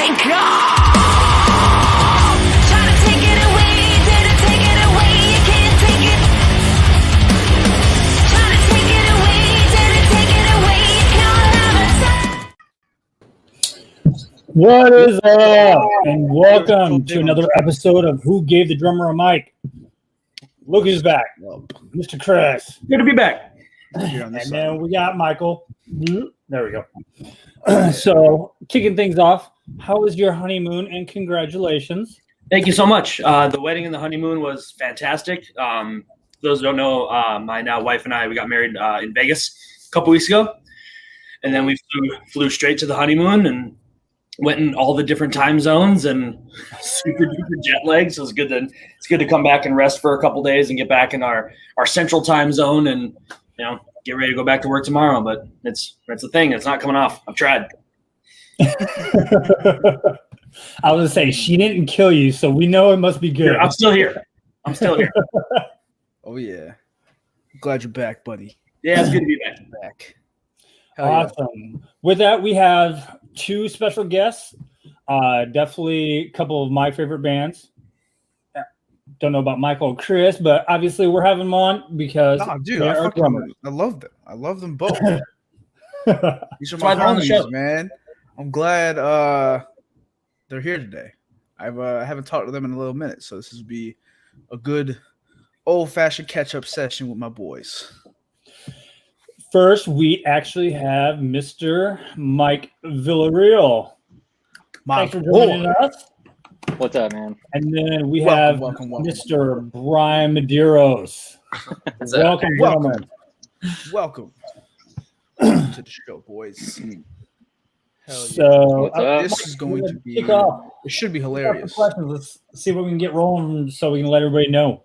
take off. Try to take it away, didn't take it away, you can't take it. Try to take it away, didn't take it away, you can't have it. What is up? And welcome to another episode of Who Gave the Drummer a Mic? Luke is back. Mr. Chris. Good to be back. And then we got Michael. There we go. So, kicking things off, how was your honeymoon and congratulations? Thank you so much. The wedding and the honeymoon was fantastic. Those who don't know, my now wife and I, we got married in Vegas a couple weeks ago. And then we flew straight to the honeymoon and went in all the different time zones and super duper jet lag. So it's good to come back and rest for a couple days and get back in our central time zone and, get ready to go back to work tomorrow. But it's a thing. It's not coming off. I've tried. I was going to say, she didn't kill you, so we know it must be good. Yeah, I'm still here. Oh, yeah. Glad you're back, buddy. Yeah, it's good to be back. Awesome. Yeah. With that, we have two special guests. Definitely a couple of my favorite bands. Don't know about Michael and Chris, but obviously we're having them on because I love them. I love them both. These are my homies, man. I'm glad they're here today. I haven't talked to them in a little minute, so this will be a good old-fashioned catch-up session with my boys. First, we actually have Mr. Mike Villareal. Thanks for joining us. What's up, man? And then we have Mr. Brian Madeiros. Welcome to the show, boys. Hell yeah. So this is going to be. It should be hilarious. Let's see what we can get rolling so we can let everybody know.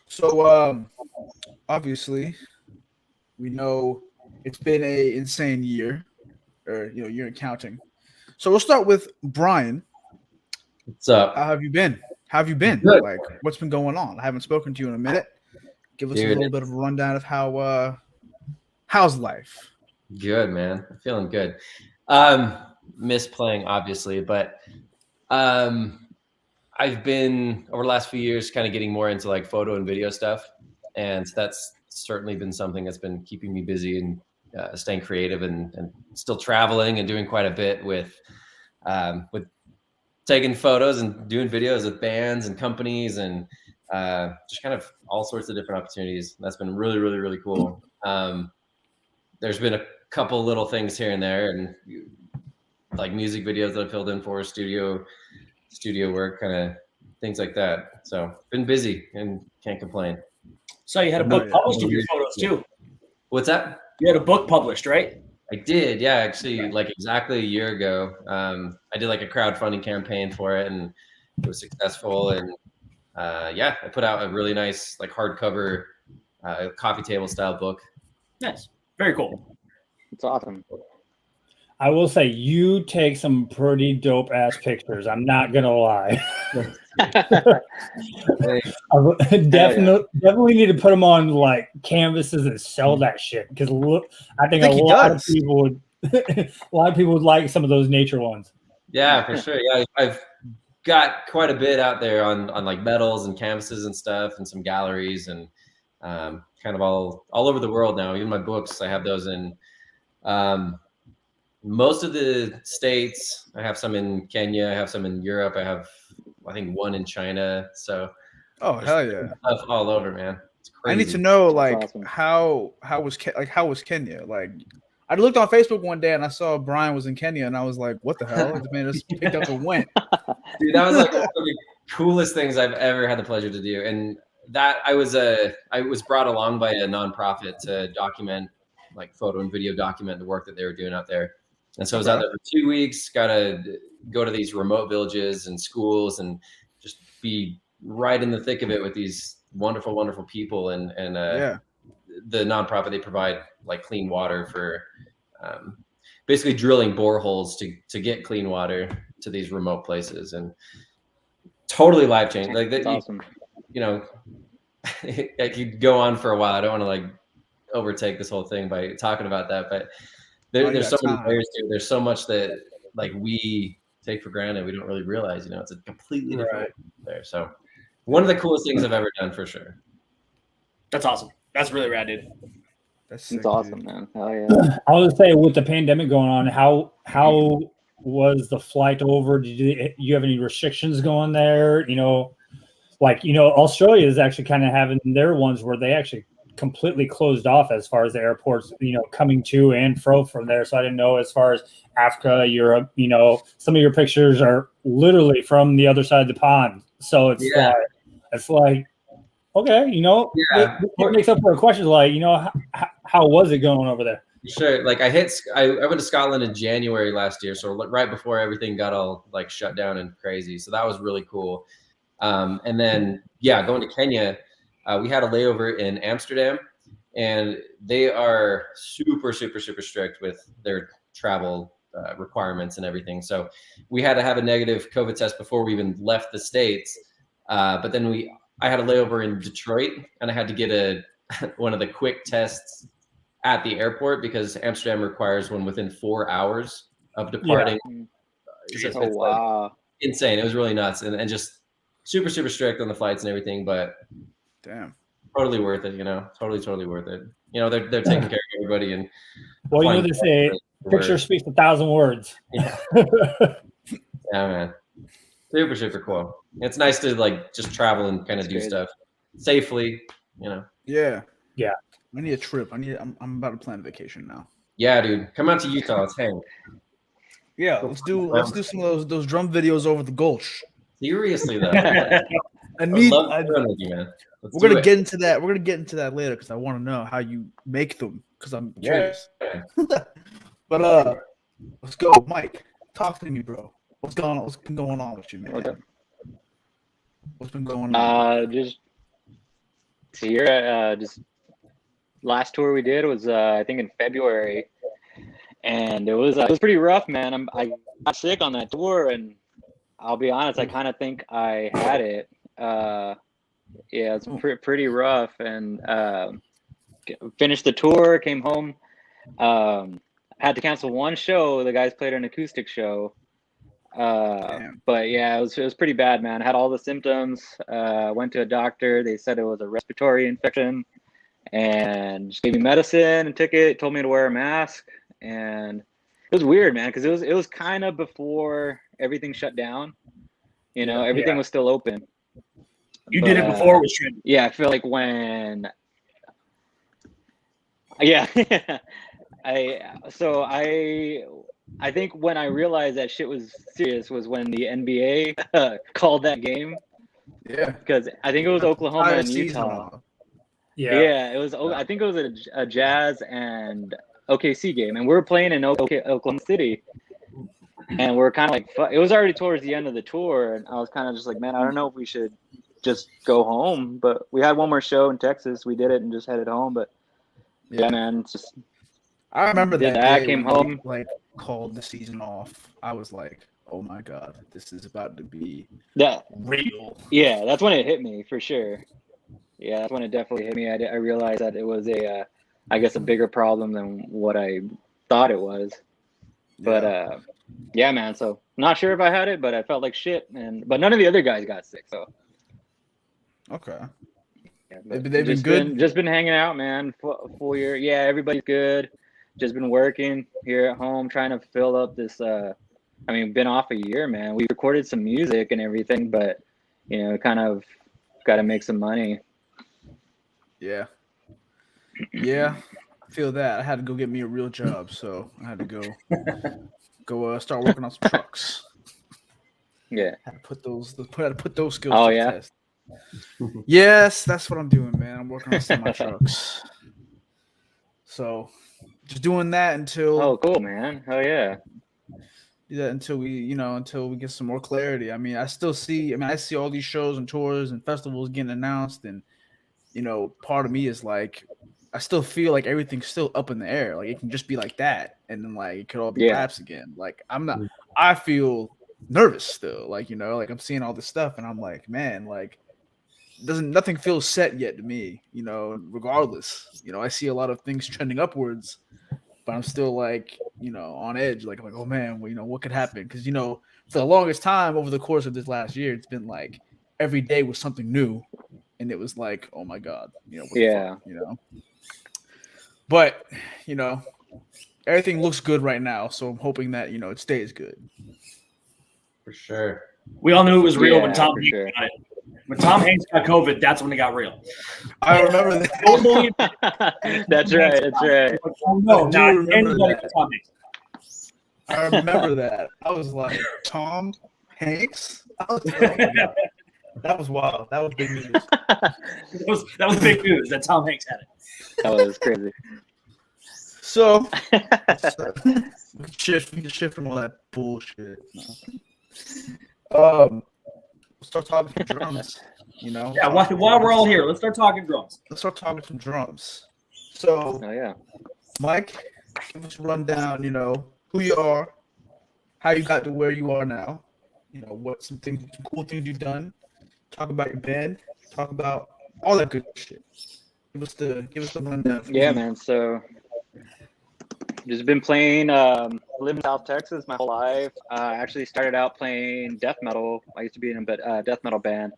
So, obviously, we know it's been an insane year, or year and counting. So we'll start with Brian. What's up? How have you been? Good. Like, what's been going on? I haven't spoken to you in a minute. Give us a little bit of a rundown of how's life. Good, man. I'm feeling good. Miss playing, obviously, but I've been over the last few years kind of getting more into like photo and video stuff, and that's certainly been something that's been keeping me busy and staying creative and still traveling and doing quite a bit with taking photos and doing videos with bands and companies and just kind of all sorts of different opportunities. That's been really, really, really cool. There's been a couple little things here and there and like music videos that I filled in for, studio work, kind of things like that. So been busy and can't complain. So you had a book published of your photos too. What's that? You had a book published, right? I did, yeah. Actually, like exactly a year ago, I did like a crowdfunding campaign for it, and it was successful. And I put out a really nice, like hardcover, coffee table style book. Nice, very cool. It's awesome. I will say you take some pretty dope ass pictures. I'm not gonna lie. Definitely need to put them on like canvases and sell that shit because I think a lot of people would like some of those nature ones. Yeah, for sure. Yeah, I've got quite a bit out there on like medals and canvases and stuff, and some galleries and kind of all over the world now. Even my books, I have those in. Most of the states, I have some in Kenya, I have some in Europe, I think one in China. So, hell yeah, stuff all over, man. It's crazy. I need to know like awesome. how was Kenya? Like, I looked on Facebook one day and I saw Brian was in Kenya and I was like, what the hell? This man just picked up and went. Dude, that was like one of the coolest things I've ever had the pleasure to do, and that I was brought along by a nonprofit to document, like photo and video document the work that they were doing out there. And so I was out there for 2 weeks, got to go to these remote villages and schools and just be right in the thick of it with these wonderful, wonderful people. And the nonprofit, they provide like clean water for basically drilling boreholes to get clean water to these remote places, and totally life-changing. Like that, awesome. I could go on for a while. I don't want to like overtake this whole thing by talking about that, but there's so many layers to it. There's so much that like we take for granted. We don't really realize, you know, it's a completely different Right. world there. So one of the coolest things I've ever done for sure. That's awesome. That's really rad, dude. That's sick, It's awesome, dude. man. Hell yeah. I was say with the pandemic going on, how was the flight over? Did you have any restrictions going there? You know, like Australia is actually kind of having their ones where they actually completely closed off as far as the airports, coming to and fro from there. So I didn't know as far as Africa, Europe, some of your pictures are literally from the other side of the pond. So it's like, okay, Yeah. it makes up for a question like, how was it going over there? Sure. Like I went to Scotland in January last year, so right before everything got all like shut down and crazy. So that was really cool. And then going to Kenya, we had a layover in Amsterdam, and they are super, super, super strict with their travel requirements and everything. So we had to have a negative COVID test before we even left the States. But then I had a layover in Detroit, and I had to get one of the quick tests at the airport because Amsterdam requires one within 4 hours of departing. Yeah. Oh, wow. Like insane. It was really nuts, and just super, super strict on the flights and everything, but damn, totally worth it. Totally worth it. They're taking care of everybody, and well, they say picture speaks 1,000 words. Yeah. Yeah, man. Super, super cool. It's nice to like just travel and kind of do stuff safely. Yeah. Yeah. I need a trip. I'm about to plan a vacation now. Yeah, dude. Come out to Utah. Let's hang. Yeah, let's do some of those drum videos over the Gulch. Seriously though. I need. With you, man. We're gonna get into that. We're gonna get into that later because I want to know how you make them because I'm curious. But let's go, Mike. Talk to me, bro. What's going on? What's been going on with you, man? Okay. What's been going on? Just here. Just last tour we did was I think in February, and it was pretty rough, man. I got sick on that tour, and I'll be honest, I kind of think I had it. Yeah, it's pretty rough, and finished the tour, came home, had to cancel one show. The guys played an acoustic show, but yeah, it was pretty bad, man. I had all the symptoms. Went to a doctor. They said it was a respiratory infection, and just gave me medicine and took it. Told me to wear a mask, and it was weird, man, because it was kind of before everything shut down. Everything was still open. You did it before it was trending. Yeah, I feel like when. Yeah, I think when I realized that shit was serious was when the NBA called that game. Yeah, because I think it was Oklahoma and Utah. Yeah, it was. I think it was a Jazz and OKC game, and we were playing in Oklahoma City, and we're kind of like, it was already towards the end of the tour, and I was kind of just like, man, I don't know if we should just go home, but we had one more show in Texas. We did it and just headed home, but yeah, man, it's just. I remember that I came home, called the season off. I was like, oh my god, this is about to be real. Yeah, that's when it hit me for sure. Yeah, that's when it definitely hit me. I realized that it was I guess a bigger problem than what I thought it was. But yeah, man. So not sure if I had it, but I felt like shit. But none of the other guys got sick. So okay. Yeah, they've been good. Just been hanging out, man. Full year. Yeah, everybody's good. Just been working here at home, trying to fill up this. Been off a year, man. We recorded some music and everything, but kind of got to make some money. Yeah. Yeah, I feel that. I had to go get me a real job, so I had to go start working on some trucks. Yeah. I had to put those skills to the test. Yes, that's what I'm doing, man. I'm working on some of my trucks. So just doing that until. Oh, cool, man. Oh yeah. Do that until we get some more clarity. I see all these shows and tours and festivals getting announced, and part of me is like, I still feel like everything's still up in the air. Like it can just be like that, and then like it could all be laps again. Like I feel nervous still. Like I'm seeing all this stuff, and I'm like, man, like nothing feels set yet to me. Regardless, I see a lot of things trending upwards, but I'm still like, on edge, like oh man, well, what could happen? Because for the longest time over the course of this last year, it's been like every day was something new, and it was like, oh my god, what the fuck, But everything looks good right now, so I'm hoping that it stays good. For sure. We all knew it was real when Yeah, Tom for Hanks sure. got it. When Tom Hanks got COVID, that's when it got real. I remember that. Don't believe That's right. That's right. no, I do not remember anybody that. but Tom Hanks. I remember that. I was like, Tom Hanks? I was like, oh my God. That was wild. That was big news. That was big news that Tom Hanks had it. That was crazy. So, we can shift from all that bullshit. Let's start talking some drums. Yeah, while we're all here, let's start talking drums. Let's start talking some drums. So, Oh yeah. Mike, give us a rundown. Who you are, how you got to where you are now. What some cool things you've done. Talk about your band. Talk about all that good shit. Give us the rundown. Yeah, man. So just been playing, live in South Texas my whole life. I actually started out playing death metal. I used to be in a death metal band,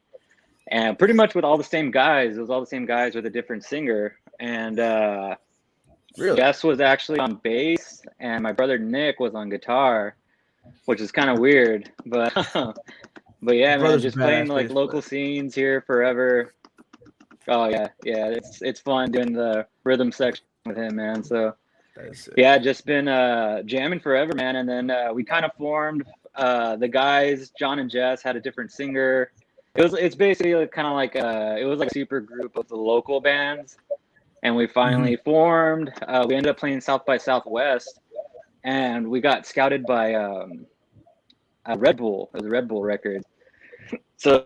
and pretty much with all the same guys. It was all the same guys with a different singer. And Really? Jess was actually on bass, and my brother Nick was on guitar, which is kind of weird. But but yeah, man, brother's just a playing badass like bass local scenes here forever. Oh yeah. It's fun doing the rhythm section with him, man. So. Yeah, just been jamming forever, man. And then we kind of formed the guys. John and Jess had a different singer. It's basically kind of like it was like a super group of the local bands, and we finally formed. We ended up playing South by Southwest, and we got scouted by Red Bull. It was a Red Bull record. So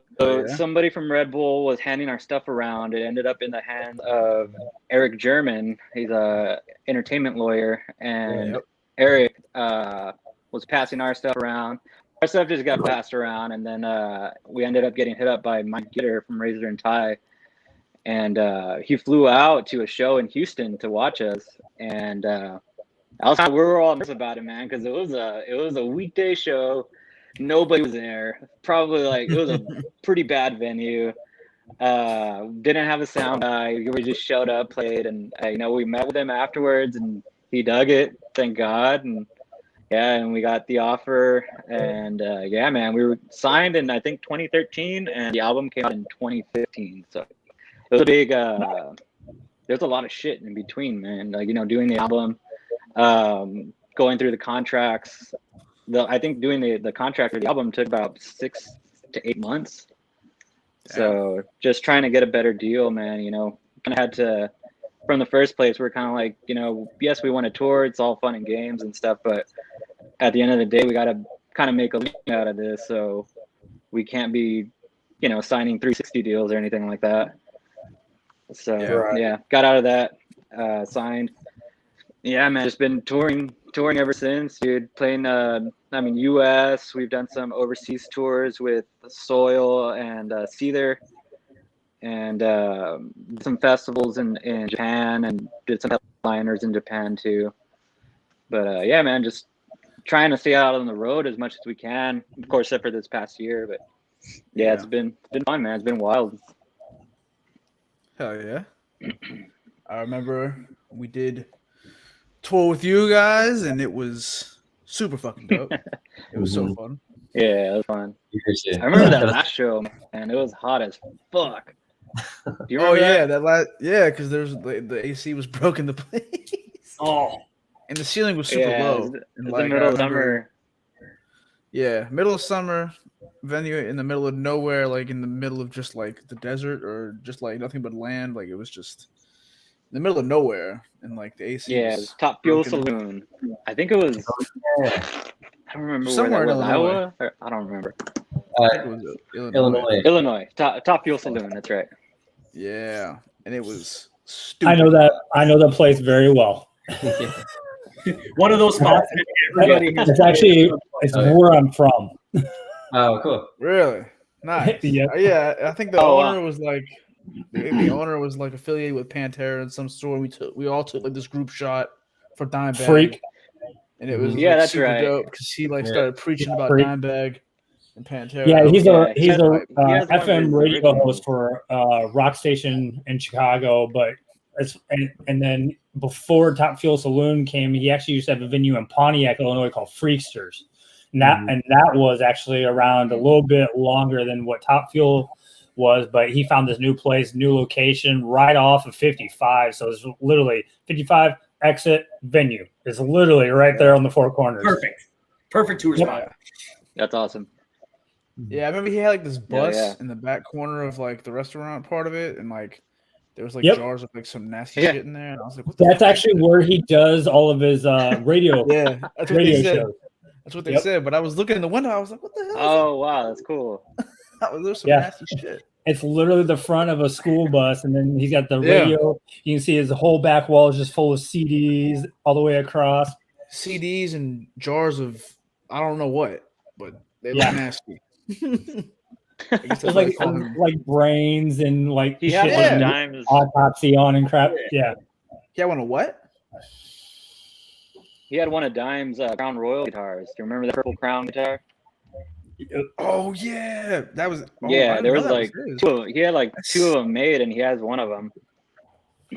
somebody from Red Bull was handing our stuff around. It ended up in the hands of Eric German. He's a entertainment lawyer, and Eric was passing our stuff around. Our stuff just got passed around, and then we ended up getting hit up by Mike Villareal from Razor and Tie, and he flew out to a show in Houston to watch us, and we were all nervous about it, man, because it was a weekday show. Nobody was there. Probably like it was a pretty bad venue. Didn't have a sound guy. We just showed up, played, and we met with him afterwards, and he dug it. Thank God. And and we got the offer, and man, we were signed in I think 2013, and the album came out in 2015. So it was a big. There's a lot of shit in between, man. Like doing the album, going through the contracts. I think doing the contract for the album took about 6 to 8 months. Damn. So just trying to get a better deal, man. Kind of had to, from the first place, we're kind of like, yes, we want to tour. It's all fun and games and stuff, but at the end of the day, we got to kind of make a living out of this. So we can't be, signing 360 deals or anything like that. So got out of that, signed. Yeah, man, just been touring ever since, dude. Playing, U.S. We've done some overseas tours with Soil and Seether, and some festivals in Japan, and did some headliners in Japan too. But man, just trying to stay out on the road as much as we can. Of course, except for this past year, but it's been fun, man. It's been wild. Hell yeah! I remember we did tour with you guys, and it was super fucking dope. It was so fun. Yeah, it was fun. I remember that last show, man. It was hot as fuck. Do you remember that? Because there's the AC was broken in the place. Oh, and the ceiling was super low. In the middle of summer. Yeah, middle of summer venue in the middle of nowhere, like in the middle of just like the desert or just like nothing but land. Like it was just in the middle of nowhere, and like the AC. Yeah, it was Top Fuel Saloon. I think it was. I don't remember somewhere where that was. Iowa? Or, I don't remember. It was Illinois. Illinois. Top Fuel Saloon. That's right. Yeah, and it was stupid. I know that place very well. One of those spots. It's where I'm from. Oh, cool. Really? Nice. Yeah, I think the owner was like. The owner was like affiliated with Pantera in some store. We all took like this group shot for Dimebag. Freak. And it was Yeah, like, that's super right. dope because he like started preaching about Freak. Dimebag and Pantera. Yeah, he's a he has one of FM his radio original- host for a rock station in Chicago, but and then before Top Fuel Saloon came, he actually used to have a venue in Pontiac, Illinois called Freaksters. And that was actually around a little bit longer than what Top Fuel was, but he found this new place, new location right off of 55. So it's literally 55 exit venue. It's literally right there on the four corners. Perfect tour spot. That's awesome. Yeah, I remember he had like this bus yeah. in the back corner of like the restaurant part of it, and like there was like Yep. jars of like some nasty Yeah. shit in there, and I was like, "What the That's fuck?" actually where he does all of his radio Yeah, that's what radio they said. shows. That's what they Yep. said. But I was looking in the window, I was like, "What the hell?" Oh wow, that's cool. There's some Yeah. nasty shit. It's literally the front of a school bus, and then he's got the Yeah. radio. You can see his whole back wall is just full of CDs all the way across. CDs and jars of I don't know what, but they look Yeah. nasty. I guess that's There's what they call him. like brains and like He had shit one with of Yeah. Dime's. autopsy on and crap. Yeah. Yeah, I want to what? He had one of Dime's Crown Royal guitars. Do you remember the purple Crown guitar? Oh yeah, that was. Oh, I Yeah, didn't there know was that like his. two. He had like two of them made, and he has one of them.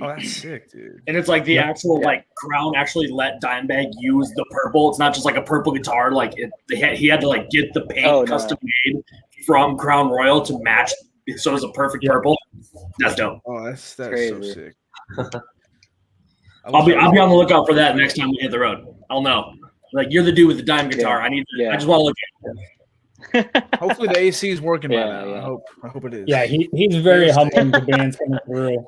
Oh, that's sick, dude. And it's like the Yep. actual like Crown actually let Dimebag use the purple. It's not just like a purple guitar. Like he had to like get the paint Oh, no. custom made from Crown Royal to match. So it's a perfect purple. That's dope. Oh, that's so crazy. sick. I'll be on the lookout for that next time we hit the road. I'll know. Like you're the dude with the dime guitar. I Yeah. just want to look at it. Hopefully the AC is working Yeah, by now. yeah. I hope it is. Yeah, he's very humbling to bands coming through.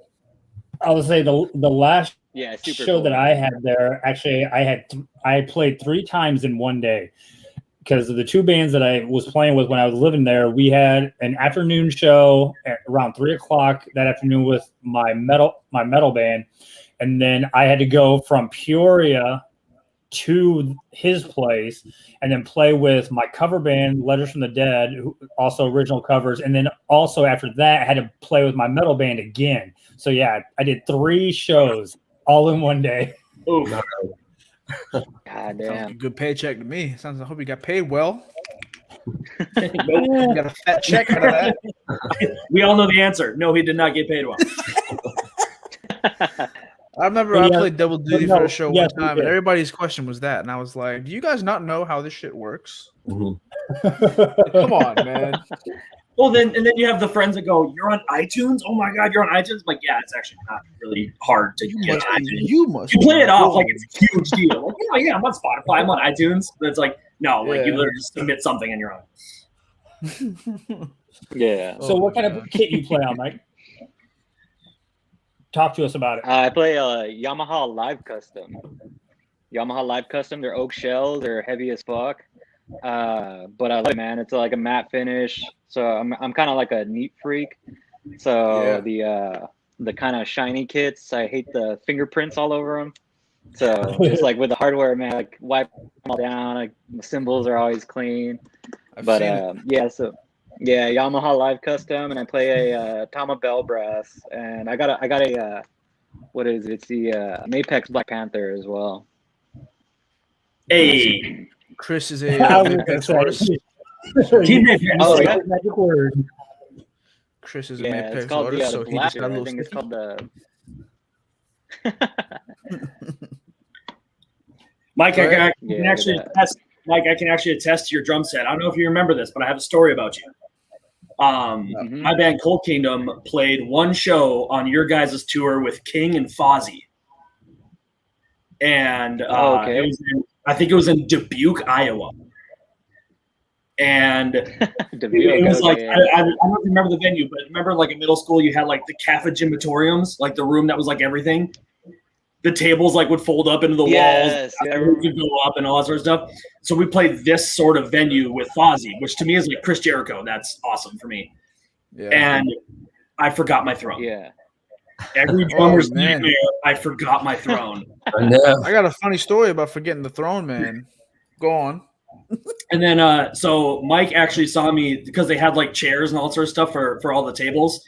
I would say the last Yeah, super show cool. that I had there, actually, I played 3 times in one day because of the 2 bands that I was playing with when I was living there. We had an afternoon show at around 3:00 that afternoon with my metal band, and then I had to go from Peoria to his place and then play with my cover band Letters from the Dead, who also original covers, and then also after that I had to play with my metal band again. So yeah, I did 3 shows all in one day. Ooh. God Sounds like damn. a good paycheck to me. Sounds. I hope you got paid well. Nope. You got a fat check out of that. We all know the answer. No, he did not get paid well. I remember But I yeah, played double duty no, for a show yes, one time, we and did. everybody's question was that, and I was like, "Do you guys not know how this shit works? Come Come on, man." Well, then you have the friends that go, "You're on iTunes? Oh my God, you're on iTunes!" I'm like, yeah, it's actually not really hard to You get must on be. iTunes. You must. You play be it off cool. like it's a huge deal. Like, yeah, I'm on Spotify, I'm on iTunes. But it's like, no, like you Yeah. literally just submit something and you're on. Yeah. So what kind God. of kit you play on, Mike? Talk to us about it. I play Yamaha Live Custom. Yamaha Live Custom. They're oak shells. They're heavy as fuck. But I love it, man. It's like a matte finish. So I'm kind of like a neat freak. So the kind of shiny kits, I hate the fingerprints all over them. So just like with the hardware, man, like wipe them all down. Like the cymbals are always clean. I've But seen it. yeah, so yeah, Yamaha Live Custom, and I play a Tama Bell brass, and I got a what is it? It's the Mapex Black Panther as well. Hey, Chris is I a was gonna Mapex say, artist. Team Mapex. Oh, Say yeah? the magic word. Chris is a Yeah, it's Mapex called artist, the so he just got a Blaster. I little think it's sticky. called the. Mike, I can Yeah, actually that. attest. Mike, I can actually attest to your drum set. I don't know if you remember this, but I have a story about you. Mhm. My band Cold Kingdom played one show on your guys' tour with King and Fozzy, and Oh, okay. I think it was in Dubuque, Iowa. And it was like yeah. I don't know if you remember the venue, but remember like in middle school you had like the Kappa gymatoriums, like the room that was like everything. The tables like would fold up into the Yes, walls, yeah. the roof could go up and all that sort of stuff. So we played this sort of venue with Fozzy, which to me is like Chris Jericho. That's awesome for me. Yeah. And I forgot my throne. Yeah. Every drummer's man. nightmare, I forgot my throne. I know. I got a funny story about forgetting the throne, man. Go on. And then so Mike actually saw me because they had like chairs and all sorts of stuff for all the tables.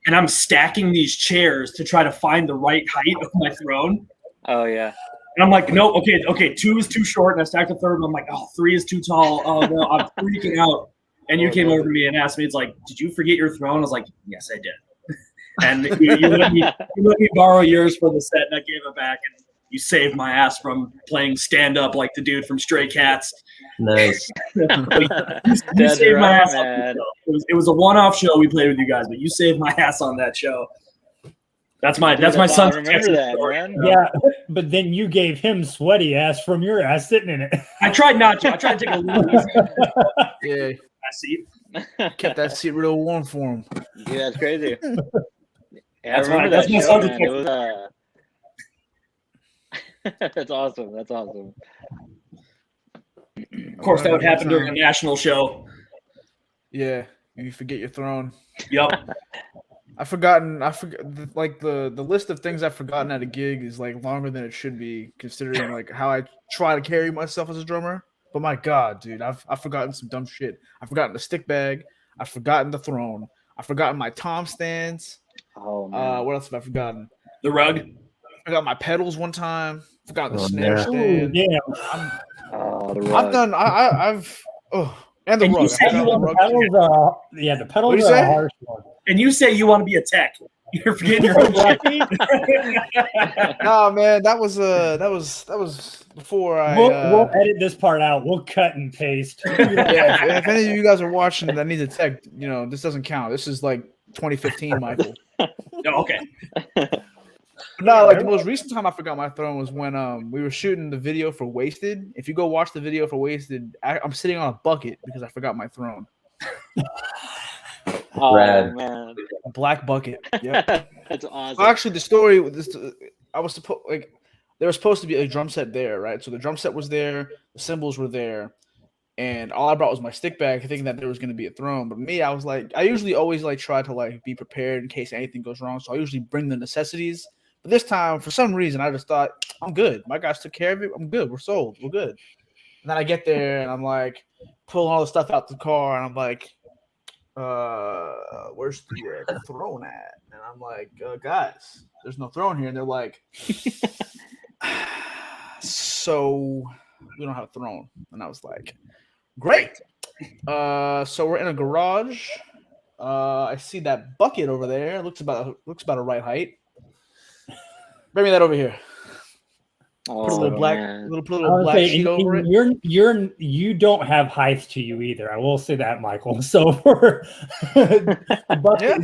And I'm stacking these chairs to try to find the right height of my throne. Oh yeah. And I'm like, no, okay, 2 is too short, and I stacked the third, and I'm like, oh, 3 is too tall. Oh no, I'm freaking out. And you came over to me and asked me, it's like, did you forget your throne? I was like, yes, I did. And you let me borrow yours for the set, and I gave it back, and you saved my ass from playing stand up like the dude from Stray Cats. Nice. you saved my ass. It was a one-off show we played with you guys, but you saved my ass on that show. That's my son's remember that, man. Yeah, but then you gave him sweaty ass from your ass sitting in it. I tried not to. I tried to take a little easy. Yeah, Seat. kept that seat real warm for him. Yeah, that's crazy. Yeah, That's I remember that's that my show, son's man. It was that's awesome. That's awesome. Of course, that would happen during a national show. Yeah, you forget your throne. Yep. I forgot like the list of things I've forgotten at a gig is like longer than it should be, considering like how I try to carry myself as a drummer. But my God, dude, I've forgotten some dumb shit. I've forgotten the stick bag. I've forgotten the throne. I've forgotten my tom stands. Oh man. What else have I forgotten? The rug. I forgot my pedals one time. Forgot the Oh, snare no. stand. Yeah. Oh, the I've rug. done. I've. Oh, and the And you rug. said I you forgot want the The rug. pedals, the pedals What'd you are say? a harsh one. And you say you want to be a tech. You're forgetting your own shit. Nah, man, that was before I. We'll edit this part out. We'll cut and paste. Yeah, if any of you guys are watching that need a tech, this doesn't count. This is like 2015, Michael. No, okay. No, like the most recent time I forgot my throne was when we were shooting the video for Wasted. If you go watch the video for Wasted, I'm sitting on a bucket because I forgot my throne. Oh Rad. man. A black bucket. Yeah. That's awesome. Well, actually, the story with this, I was supposed there was supposed to be a drum set there, right? So the drum set was there, the cymbals were there, and all I brought was my stick bag, thinking that there was going to be a throne. But me, I was like, I usually always like try to like be prepared in case anything goes wrong. So I usually bring the necessities. But this time, for some reason, I just thought I'm good. My guys took care of it. I'm good. We're sold. We're good. And then I get there and I'm like pulling all the stuff out the car, and I'm like, where's the throne at? And I'm like, guys, there's no throne here. And they're like, so we don't have a throne. And I was like, great. So we're in a garage. I see that bucket over there. Looks about a right height. Bring me that over here. Put a little black, man. put a little black sheet over it. You don't have height to you either. I will say that, Michael. So for the bucket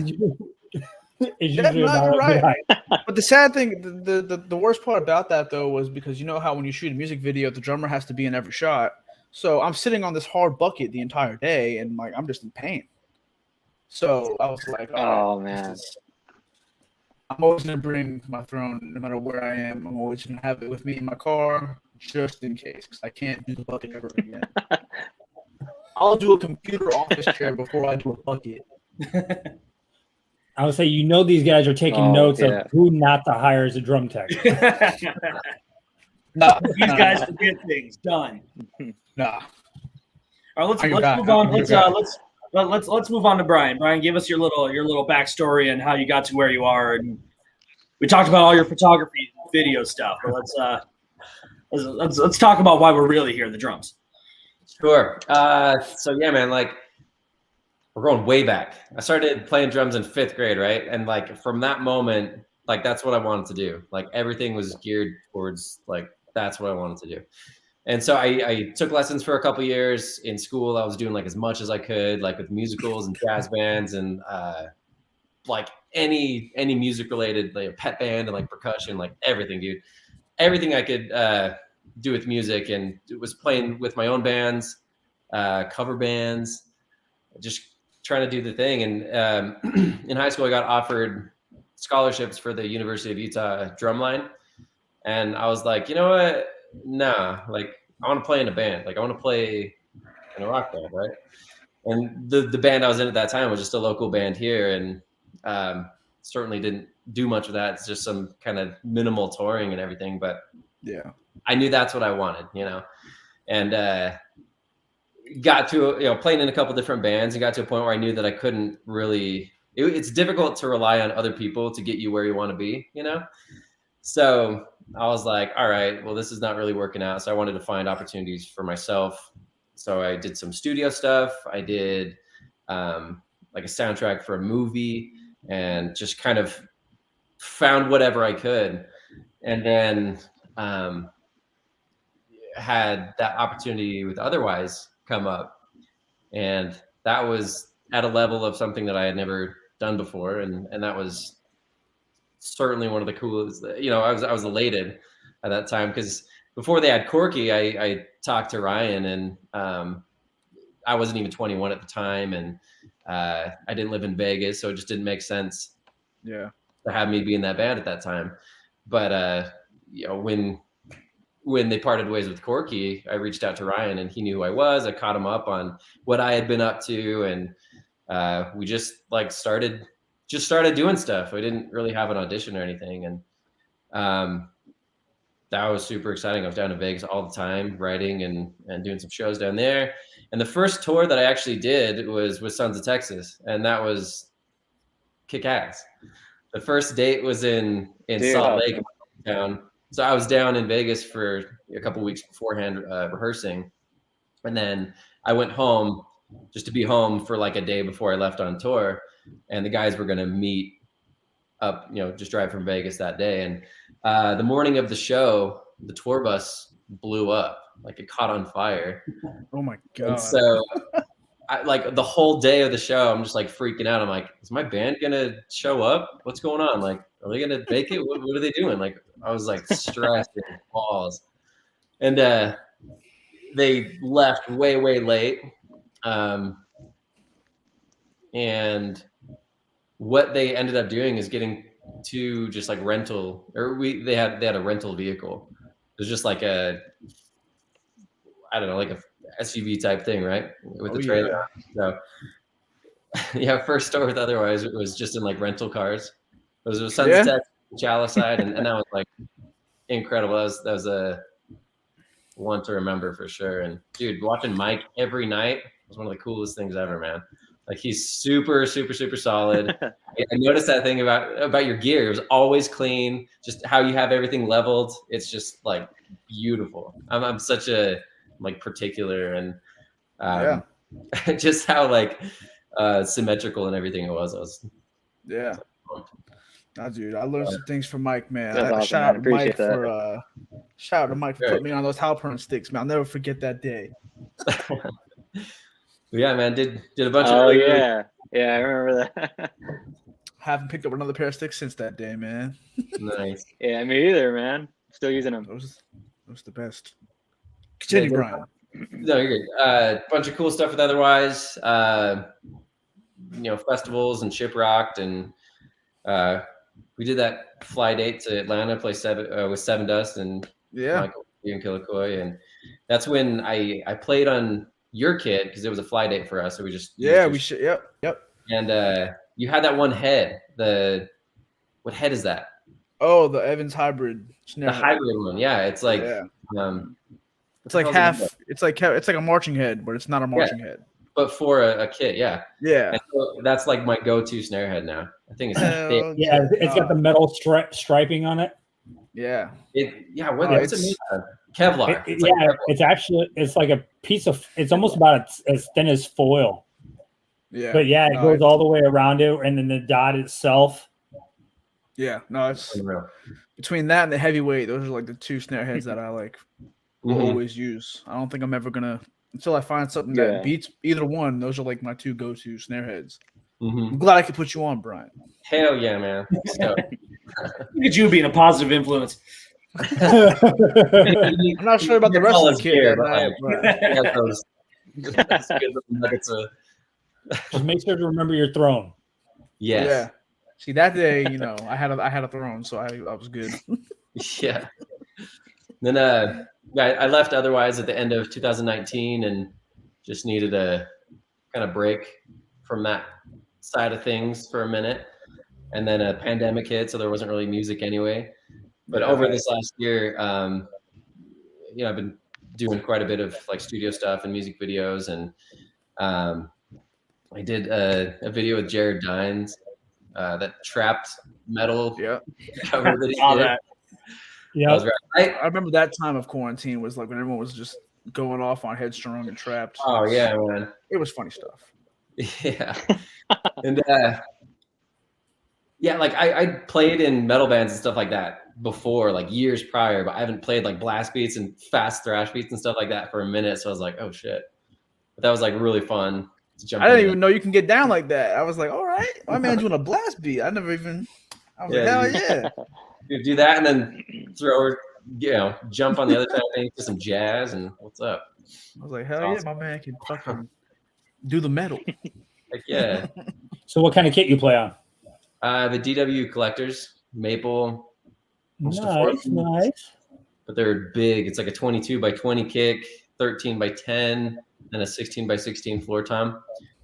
is usually about right. height. But the sad thing, the worst part about that though was because you know how when you shoot a music video, the drummer has to be in every shot. So I'm sitting on this hard bucket the entire day, and like I'm just in pain. So I was like, Oh man. I'm always gonna bring my throne, no matter where I am. I'm always gonna have it with me in my car, just in case, because I can't do the bucket ever again. I'll do a computer office chair before I do a bucket. I would say these guys are taking notes of who not to hire as a drum tech. Nah, These guys forget things. Done. nah. All right, let's move on. Let's move on to Brian. Brian, give us your little backstory and how you got to where you are. And we talked about all your photography, video stuff, but let's talk about why we're really here, the drums. Sure. So yeah, man, like we're going way back. I started playing drums in 5th grade, right? And like from that moment, like that's what I wanted to do. Like everything was geared towards like that's what I wanted to do. And so I took lessons for a couple years in school. I was doing like as much as I could, like with musicals and jazz bands and like any music related, like pet band and like percussion, like everything, dude. Everything I could do with music, and it was playing with my own bands, cover bands, just trying to do the thing. And in high school, I got offered scholarships for the University of Utah drumline, and I was like, you know what? Nah, like I want to play in a band. Like I want to play in a rock band, right? And the band I was in at that time was just a local band here, and certainly didn't do much of that. It's just some kind of minimal touring and everything, but Yeah. I knew that's what I wanted, and got to, playing in a couple different bands and got to a point where I knew that I couldn't really, it's difficult to rely on other people to get you where you want to be, So I was like, all right, well, this is not really working out. So I wanted to find opportunities for myself. So I did some studio stuff. I did like a soundtrack for a movie and just kind of found whatever I could. And then had that opportunity with Otherwise come up. And that was at a level of something that I had never done before. And that was certainly one of the coolest, I was elated at that time because before they had Corky, I talked to Ryan and I wasn't even 21 at the time. And I didn't live in Vegas, so it just didn't make sense to have me be in that band at that time. But when they parted ways with Corky, I reached out to Ryan and he knew who I was. I caught him up on what I had been up to. And we just started doing stuff. We didn't really have an audition or anything. And that was super exciting. I was down in Vegas all the time writing and doing some shows down there. And the first tour that I actually did was with Sons of Texas. And that was kick ass. The first date was in Salt Lake town. So I was down in Vegas for a couple of weeks beforehand rehearsing. And then I went home just to be home for like a day before I left on tour. And the guys were going to meet up, just drive from Vegas that day. And the morning of the show, the tour bus blew up, like it caught on fire. Oh my God. And so the whole day of the show, I'm just like freaking out. I'm like, is my band going to show up? What's going on? Like, are they going to make it? What are they doing? Like, I was like stressed and balls. And they left way, way late. And what they ended up doing is getting to just like rental, or they had a rental vehicle. It was just like like a SUV type thing, right? With the trailer. Yeah. So first tour with Otherwise, it was just in like rental cars. It was Sons of Texas, Chalice side, and that was like incredible. That was a one to remember for sure. And dude, watching Mike every night was one of the coolest things ever, man. Like he's super, super, super solid. I noticed that thing about your gear. It was always clean. Just how you have everything leveled. It's just like beautiful. I'm such a like particular and just how like symmetrical and everything it was. Yeah. Nah, dude, I learned some things from Mike, man. That's awesome, Shout out to Mike that. Shout out to Mike for putting me on those Halpern sticks, man. I'll never forget that day. Yeah, man, did a bunch of yeah, I remember that. Haven't picked up another pair of sticks since that day, man. Nice. Yeah, me either, man. Still using them. Those the best. Continue, Brian. No, you're good. Bunch of cool stuff with Otherwise. Festivals and Shiprocked, and we did that fly date to Atlanta, play with Seven Dust and Michael and Killicoy, and that's when I played on your kit because it was a fly date for us. So we just we should. Yep. And you had that one head. What head is that? Oh, the Evans hybrid. The hybrid one. Yeah, it's like it's like half. It's like a marching head, but it's not a marching head. But for a kit, yeah. And so that's like my go-to snare head now. I think it's it's got the metal striping on it. Yeah. What's it made of? Kevlar. It's like a piece of. It's almost about as thin as foil. Yeah. But it goes all the way around it, and then the dot itself. Yeah. No, it's between that and the heavyweight. Those are like the two snare heads that I like always use. I don't think I'm ever gonna until I find something that beats either one. Those are like my two go-to snare heads. I'm glad I could put you on, Brian. Hell yeah, man. Look at you being a positive influence. I'm not sure about the rest of the kid that night, Just make sure to remember your throne. Yes. Yeah. See, that day, I had a throne, so I was good. Yeah. Then I left Otherwise at the end of 2019 and just needed a kind of break from that side of things for a minute. And then a pandemic hit, so there wasn't really music anyway. But over this last year, I've been doing quite a bit of like studio stuff and music videos, and I did a video with Jared Dines, that trapped metal cover that he did. Yeah. That was right. I remember that time of quarantine was like when everyone was just going off on Headstrong and Trapped. Oh yeah, man. It was funny stuff. Yeah. And yeah, like I played in metal bands and stuff like that before, like years prior, but I haven't played like blast beats and fast thrash beats and stuff like that for a minute. So I was like, oh shit. But that was like really fun to jump I didn't in. even know you can get down like that. I was like, all right, my man's doing a blast beat. I was like, hell yeah. You do that and then jump on the other side of things to some jazz and what's up? I was like, hell yeah, my man can fucking do the metal. Like, yeah. So what kind of kit you play on? The DW Collectors, Maple. Nice. But they're big. It's like a 22 by 20 kick, 13 by 10, and a 16 by 16 floor tom,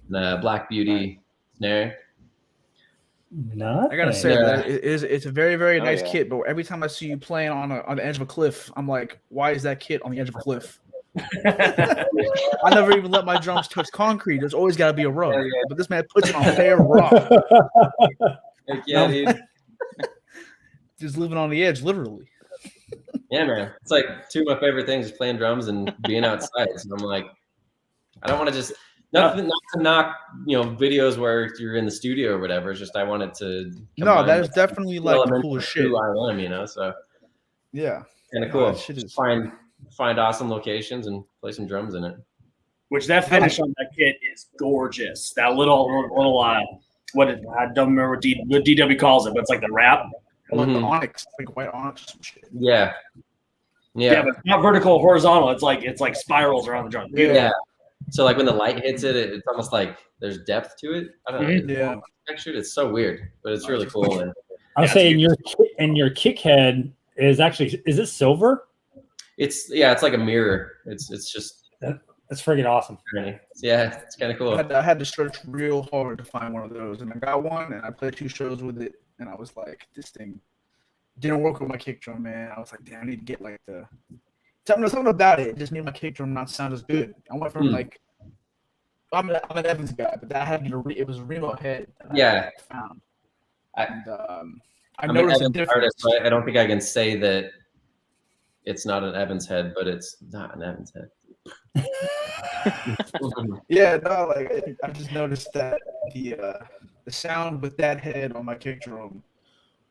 and a Black Beauty snare. Nice. I gotta say that it's a very, very nice yeah. kit, but every time I see you playing on the edge of a cliff, I'm like, why is that kit on the edge of a cliff? I never even let my drums touch concrete. There's always got to be a rug, but this man puts it on bare rock. Like, yeah, dude. Just living on the edge, literally. Yeah, man. It's like two of my favorite things is playing drums and being outside. So I'm like, I don't want to just not to knock videos where you're in the studio or whatever. It's just I wanted to. No, that is definitely like the coolest shit. Who I am, so yeah, kind of cool. Shit is... Find awesome locations and play some drums in it. Which that finish on that kit is gorgeous. That little I don't remember what DW calls it, but it's like the wrap. Like the onyx, like white onyx or some shit. Yeah, but it's not vertical or horizontal. It's like spirals around the drum. Yeah. So like when the light hits it, it's almost like there's depth to it. I don't know. Yeah. Textured, it's so weird, but it's really cool. And I'll say your kick head is it silver? It's like a mirror. It's just that's freaking awesome. Yeah, it's kind of cool. I had to search real hard to find one of those, and I got one, and I played 2 shows with it, and I was like, this thing didn't work with my kick drum, man. I was like, damn, I need to get like something about it. It just made my kick drum not sound as good. I went from like I'm an Evans guy, but that had it was a remote head. I found. And I noticed a difference. Artist, but I don't think I can say that it's not an Evans head, but it's not an Evans head. Yeah, no, like I just noticed that the sound with that head on my kick drum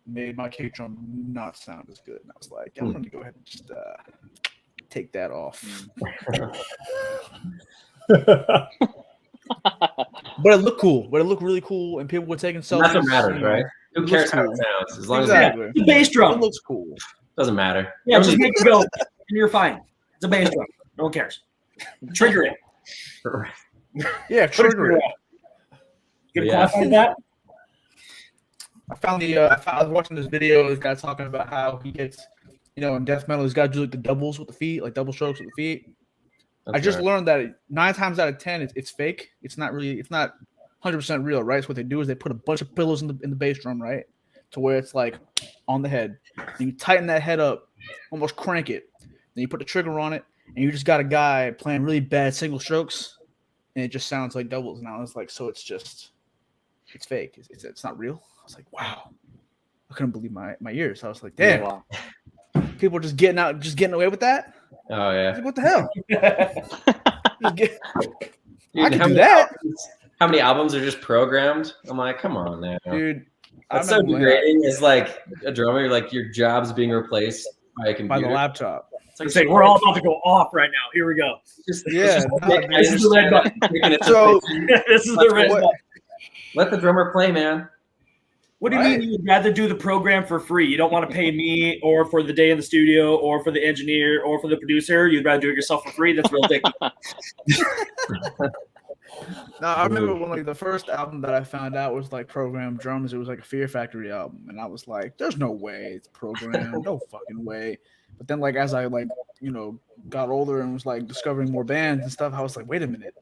made my kick drum not sound as good. And I was like, I'm gonna go ahead and just take that off. But it looked cool. But it looked really cool, and people were taking selfies. That's what matters, right? Who cares how it sounds? As long as it's a bass drum. It looks cool. Doesn't matter. Yeah, just make it go, and you're fine. It's a bass drum. No one cares. Trigger it. Yeah, trigger it. Get a class like that. I was watching this video. This guy talking about how he gets, in death metal, he's got to do like the doubles with the feet, like double strokes with the feet. I just learned that 9 times out of 10, it's fake. It's not 100% real, right? So what they do is they put a bunch of pillows in the bass drum, right, to where it's like on the head. And you tighten that head up, almost crank it. Then you put the trigger on it, and you just got a guy playing really bad single strokes, and it just sounds like doubles. Now it's like, so it's fake. It's not real. I was like, wow. I couldn't believe my ears. I was like, damn. Wow. People are just getting away with that. Oh yeah. Like, what the hell? Dude, I can do that. How many albums are just programmed? I'm like, come on now. Dude. That's so degrading. It's like a drummer, like your job's being replaced by a computer. By the laptop. It's like we're all about to go off right now. Here we go. This is the red button. So this is the red button. Let the drummer play, man. What do you mean you'd rather do the program for free? You don't want to pay me or for the day in the studio or for the engineer or for the producer. You'd rather do it yourself for free? That's real ridiculous. No, I remember when the first album that I found out was like programmed drums. It was like a Fear Factory album, and I was like, "There's no way it's programmed, no fucking way." But then, as I got older and was discovering more bands and stuff, I was like, "Wait a minute,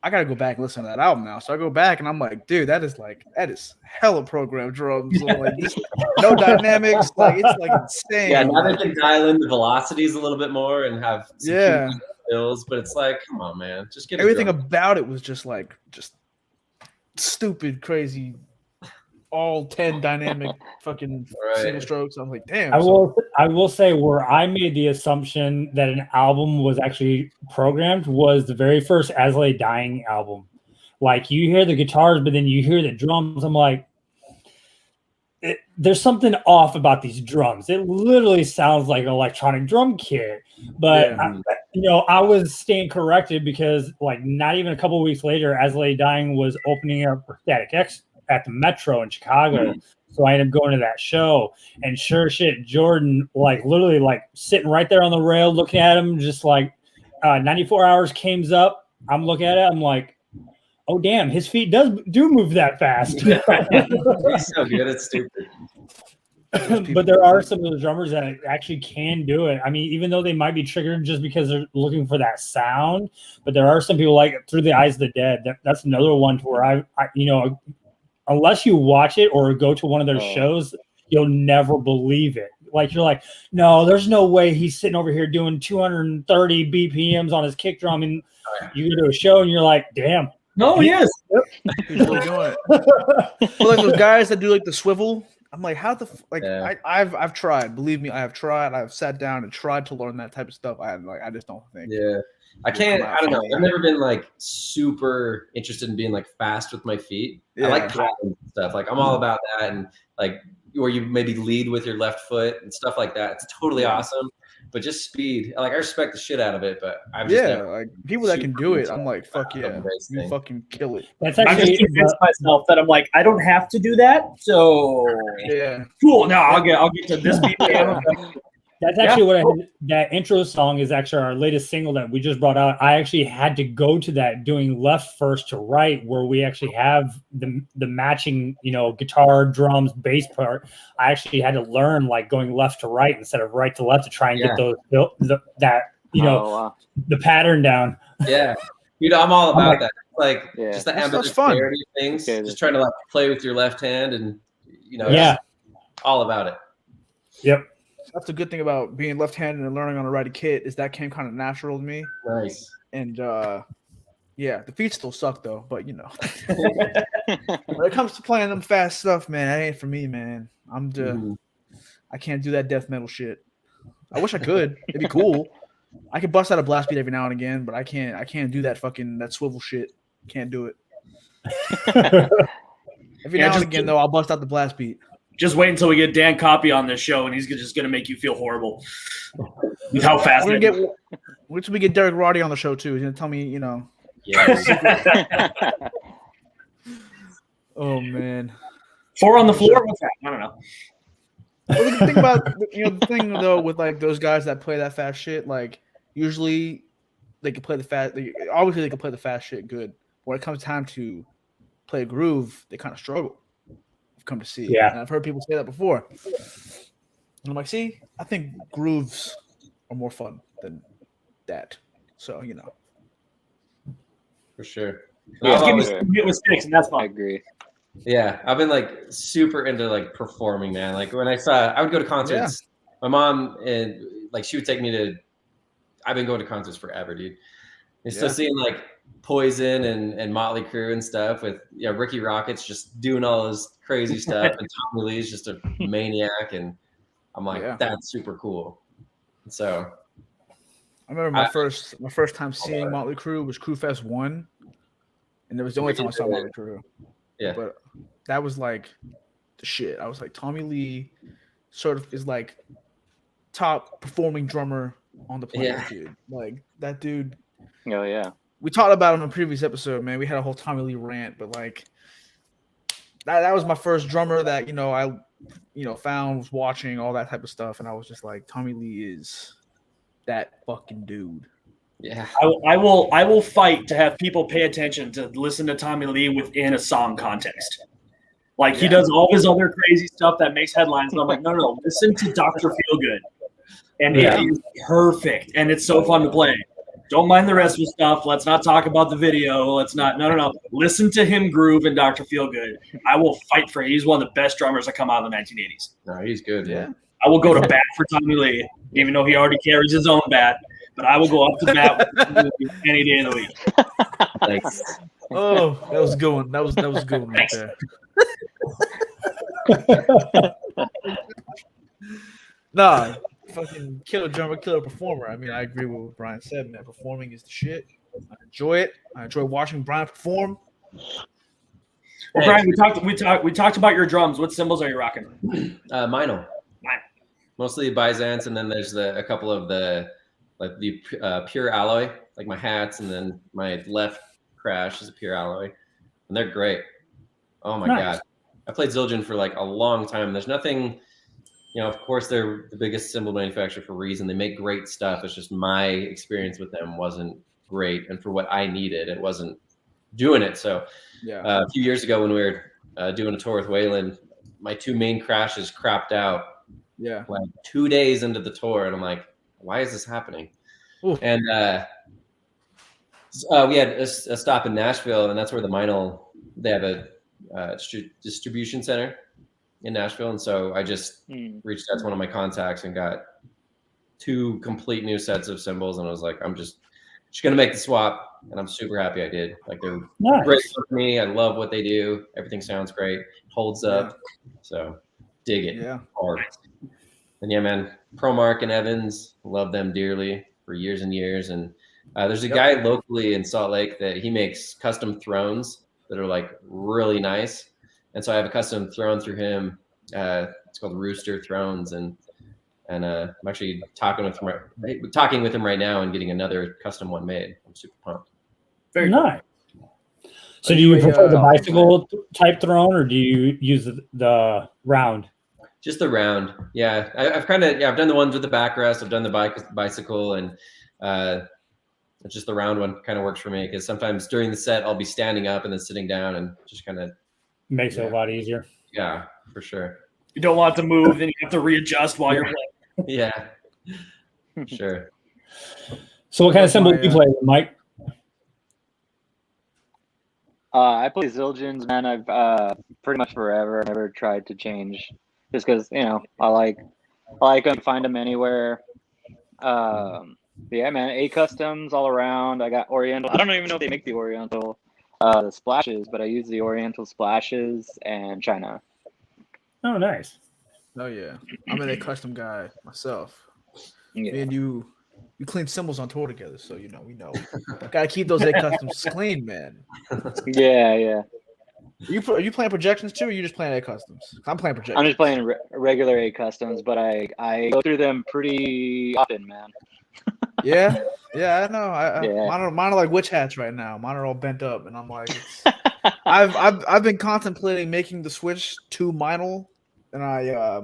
I gotta go back and listen to that album now." So I go back and I'm like, "Dude, that is hella programmed drums, no dynamics, it's insane." Yeah, now they can dial in the velocities a little bit more and have some fills, but it's like, come on, man, just get everything about it was just stupid, crazy, all 10 dynamic fucking single strokes. I'm like, damn. I will say where I made the assumption that an album was actually programmed was the very first As Lay Dying album. Like you hear the guitars, but then you hear the drums. I'm like, there's something off about these drums. It literally sounds like an electronic drum kit. But I was staying corrected because like not even a couple of weeks later, As Lay Dying was opening up for Static X at the Metro in Chicago. So I ended up going to that show, and sure shit, Jordan, like literally like sitting right there on the rail looking at him, just like 94 Hours comes up. I'm looking at it, I'm like, oh damn, his feet do move that fast. He's so good, it's stupid. But there are some of the drummers that actually can do it. I mean, even though they might be triggered just because they're looking for that sound, but there are some people like Through the Eyes of the Dead. That's another one to where I unless you watch it or go to one of their shows, you'll never believe it. Like you're like, no, there's no way he's sitting over here doing 230 BPMs on his kick drum, and you go to a show and you're like, damn. No, he is. He's really doing it. Well, like those guys that do like the swivel. I'm like, how the I've tried. Believe me, I have tried. I've sat down and tried to learn that type of stuff. I just don't think. Yeah. I don't know. I've never been like super interested in being like fast with my feet. I like patterns and stuff. Like I'm all about that, and like where you maybe lead with your left foot and stuff like that. It's totally awesome. But just speed. Like I respect the shit out of it, but I've just never like people that can do it. I'm like, fuck yeah, you fucking kill it. That's I actually just convinced myself that I'm like, I don't have to do that. So cool. Now I'll get to this BPM. That's actually that intro song is actually our latest single that we just brought out. I actually had to go to that doing left first to right, where we actually have the matching, guitar, drums, bass part. I actually had to learn like going left to right instead of right to left to try and get those the pattern down. Yeah, I'm all about that. Like just the ambiguity of things. Just trying to like play with your left hand, and all about it. Yep. That's the good thing about being left-handed and learning on a righty kit is that came kind of natural to me. Nice. And the feet still suck though, but when it comes to playing them fast stuff, man, that ain't for me, man. I can't do that death metal shit. I wish I could. It'd be cool. I could bust out a blast beat every now and again, but I can't do that swivel shit. Can't do it. Every now and again though, I'll bust out the blast beat. Just wait until we get Dan Copy on this show, and he's just going to make you feel horrible with how fast. Wait till we get Derek Roddy on the show too. He's going to tell me, Yeah. Oh man. 4 on the floor. What's that? I don't know. Well, the thing about the thing though with like those guys that play that fast shit, like usually they can play the fast. Obviously, they can play the fast shit good. When it comes time to play a groove, they kind of struggle. Come to see. Yeah. And I've heard people say that before. And I'm like, see, I think grooves are more fun than that. So, For sure. Just give me some hit with sticks, and that's fine. I agree. Yeah, I've been like super into like performing, man. Like when I would go to concerts. My mom and like she would take me to. I've been going to concerts forever, dude. And so seeing like Poison and Motley Crue and stuff with Ricky Rockets just doing all this crazy stuff, and Tommy Lee's just a maniac, and I'm like, that's super cool. So I remember my first time seeing Motley Crue was Crue Fest 1, and it was the only time I saw Motley Crue. Yeah, but that was like the shit. I was like, Tommy Lee sort of is like top performing drummer on the planet, dude. Like that dude. Oh yeah. We talked about him in a previous episode, man. We had a whole Tommy Lee rant, but like that was my first drummer that I found, was watching all that type of stuff, and I was just like, Tommy Lee is that fucking dude. Yeah, I will fight to have people pay attention to listen to Tommy Lee within a song context. Like he does all his other crazy stuff that makes headlines, and I'm like, no, listen to Dr. Feelgood, and it is perfect, and it's so fun to play. Don't mind the rest of the stuff. Let's not talk about the video. Let's not. No. Listen to him groove and Dr. Feelgood. I will fight for. He's one of the best drummers that come out of the 1980s. No, he's good. Yeah. I will go to bat for Tommy Lee, even though he already carries his own bat. But I will go up to bat any day of the week. Thanks. Oh, that was a good one. That was a good one right there. Nah, fucking killer drummer, killer performer. I mean, I agree with what Brian said, man. Performing is the shit. I enjoy it. I enjoy watching Brian perform. Well, Brian, we talked about your drums. What cymbals are you rocking? Minor. Mostly Byzance, and then there's a couple of the pure alloy, like my hats, and then my left crash is a pure alloy, and they're great. Oh my god, I played Zildjian for like a long time. There's nothing, of course they're the biggest cymbal manufacturer for a reason. They make great stuff. It's just my experience with them wasn't great, and for what I needed, it wasn't doing it. So a few years ago when we were doing a tour with Waylon, my two main crashes crapped out. Yeah. Like 2 days into the tour, and I'm like, why is this happening? Ooh. And we had a stop in Nashville, and that's where the Meinl, they have a distribution center in Nashville. And so I just reached out to one of my contacts and got 2 complete new sets of cymbals. And I was like, I'm just going to make the swap. And I'm super happy I did. Like, they're great for me. I love what they do. Everything sounds great, holds up. So dig it. Yeah. Hard. And yeah, man, ProMark and Evans, love them dearly for years and years. And there's a guy locally in Salt Lake that he makes custom thrones that are like really nice. And so I have a custom throne through him. It's called Rooster Thrones. And I'm actually talking with him right now and getting another custom one made. I'm super pumped. Very nice. So do you prefer the bicycle type throne, or do you use the round? Just the round, yeah. I've done the ones with the backrest. I've done the bicycle, and just the round one kind of works for me because sometimes during the set I'll be standing up and then sitting down, and just kind of makes it a lot easier. Yeah, for sure. You don't want to move, then you have to readjust while you're playing. Yeah, sure. So, what kind of cymbal do you play, Mike? I play Zildjians, man. I've pretty much forever never tried to change. Just because I like them, find them anywhere. Yeah, man. A customs all around. I got Oriental. I don't even know if they make the Oriental the splashes, but I use the Oriental splashes and China. Oh, nice. Oh yeah, I'm an A custom guy myself. Yeah. Me and you clean cymbals on tour together, so we know. Gotta keep those A customs clean, man. Yeah. Are you playing projections too, or are you just playing A customs? I'm playing projections. I'm just playing regular A customs, but I go through them pretty often, man. Yeah, I know. Mine are like witch hats right now. Mine are all bent up, and I'm like, I've been contemplating making the switch to Meinl, and I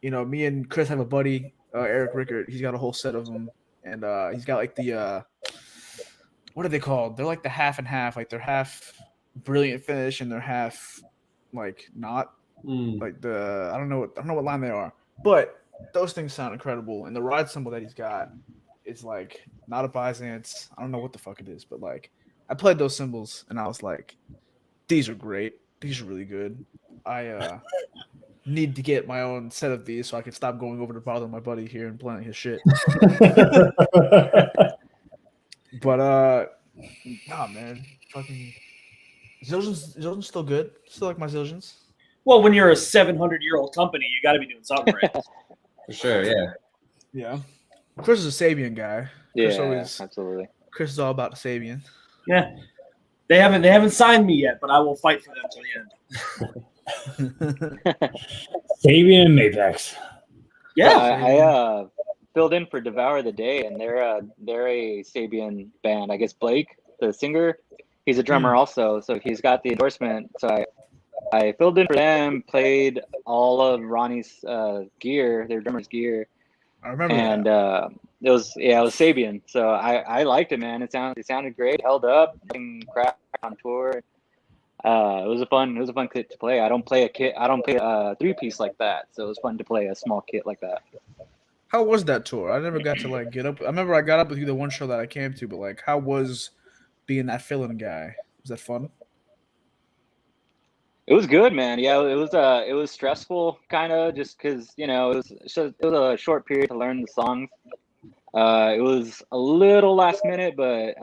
me and Chris have a buddy, Eric Rickert. He's got a whole set of them, and he's got like the what are they called? They're like the half and half. Like they're half brilliant finish and they're half like not like I don't know what line they are, but those things sound incredible. And the ride cymbal that he's got is like not a Byzance. I don't know what the fuck it is, but like I played those cymbals and I was like, these are great. These are really good. I need to get my own set of these so I can stop going over to bother my buddy here and playing his shit. But nah, man, fucking Zildjian's still good. Still like my Zildjians. Well, when you're a 700-year-old company, you got to be doing something right. For sure, yeah. Yeah. Chris is a Sabian guy. Absolutely. Chris is all about the Sabian. Yeah. They haven't signed me yet, but I will fight for them till the end. Sabian and Mapex. Yeah. I filled in for Devour the Day, and they're a Sabian band. I guess Blake, the singer, he's a drummer also, so he's got the endorsement. So I filled in for them, played all of Ronnie's gear, their drummer's gear. I remember and that. It was Sabian. So I liked it, man. It sounded great, held up, crap on tour. It was a fun kit to play. I don't play a 3-piece like that, so it was fun to play a small kit like that. How was that tour? I never got to like get up. I remember I got up with you the one show that I came to, but like, how was being that fill-in guy? Was that fun? It was good, man. Yeah, it was stressful, kind of, just because it was a short period to learn the songs. It was a little last minute, but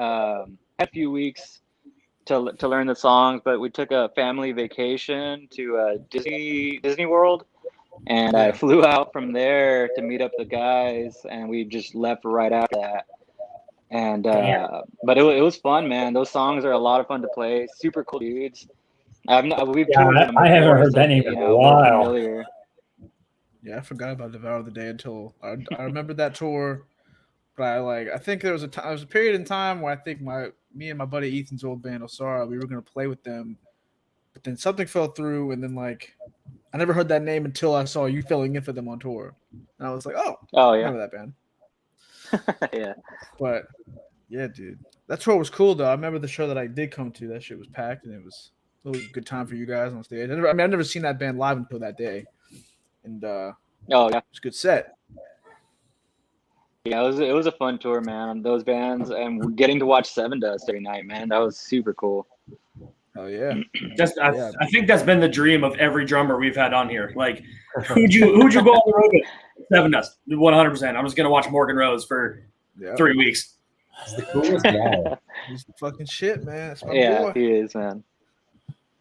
had a few weeks to learn the songs, but we took a family vacation to Disney World, and I flew out from there to meet up the guys, and we just left right after that. And but it was fun, man. Those songs are a lot of fun to play. Super cool dudes. We've toured with them I haven't before, heard so, that name in a we're while. familiar. Yeah, I forgot about Devour of the Day until I remember that tour. But I think there was a period in time where I think me and my buddy Ethan's old band Osara, we were gonna play with them, but then something fell through, and then I never heard that name until I saw you filling in for them on tour, and I was like, oh yeah, I remember that band. yeah. But yeah, dude, that tour was cool though. I remember the show that I did come to. That shit was packed, and it was a good time for you guys on stage. I've never seen that band live until that day, and oh yeah, it was a good set. Yeah, it was a fun tour, man. Those bands and getting to watch Seven Dust every night, man. That was super cool. Oh yeah, I think that's been the dream of every drummer we've had on here. Like, who'd you go on the road with? Seven Dust, 100%. I'm just gonna watch Morgan Rose for 3 weeks. He's the coolest guy. He's the fucking shit, man. That's my boy. He is, man.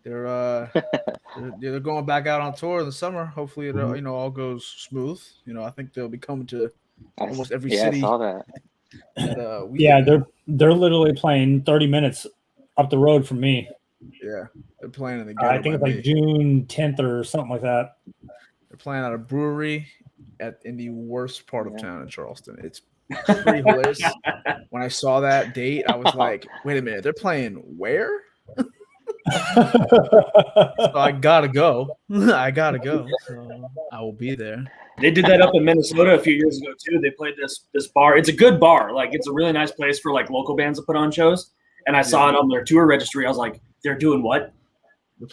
They're going back out on tour in the summer. Hopefully, it all goes smooth. I think they'll be coming to almost every city. I saw that. And, they're literally playing 30 minutes up the road from me. Yeah, they're playing in the. I think it's like June 10th or something like that. They're playing at a brewery in the worst part of town in Charleston. It's pretty hilarious. When I saw that date, I was like, "Wait a minute, they're playing where?" So I gotta go. So I will be there. They did that up in Minnesota a few years ago too. They played this bar. It's a good bar. Like, it's a really nice place for like local bands to put on shows. And I saw it on their tour registry. I was like, they're doing what?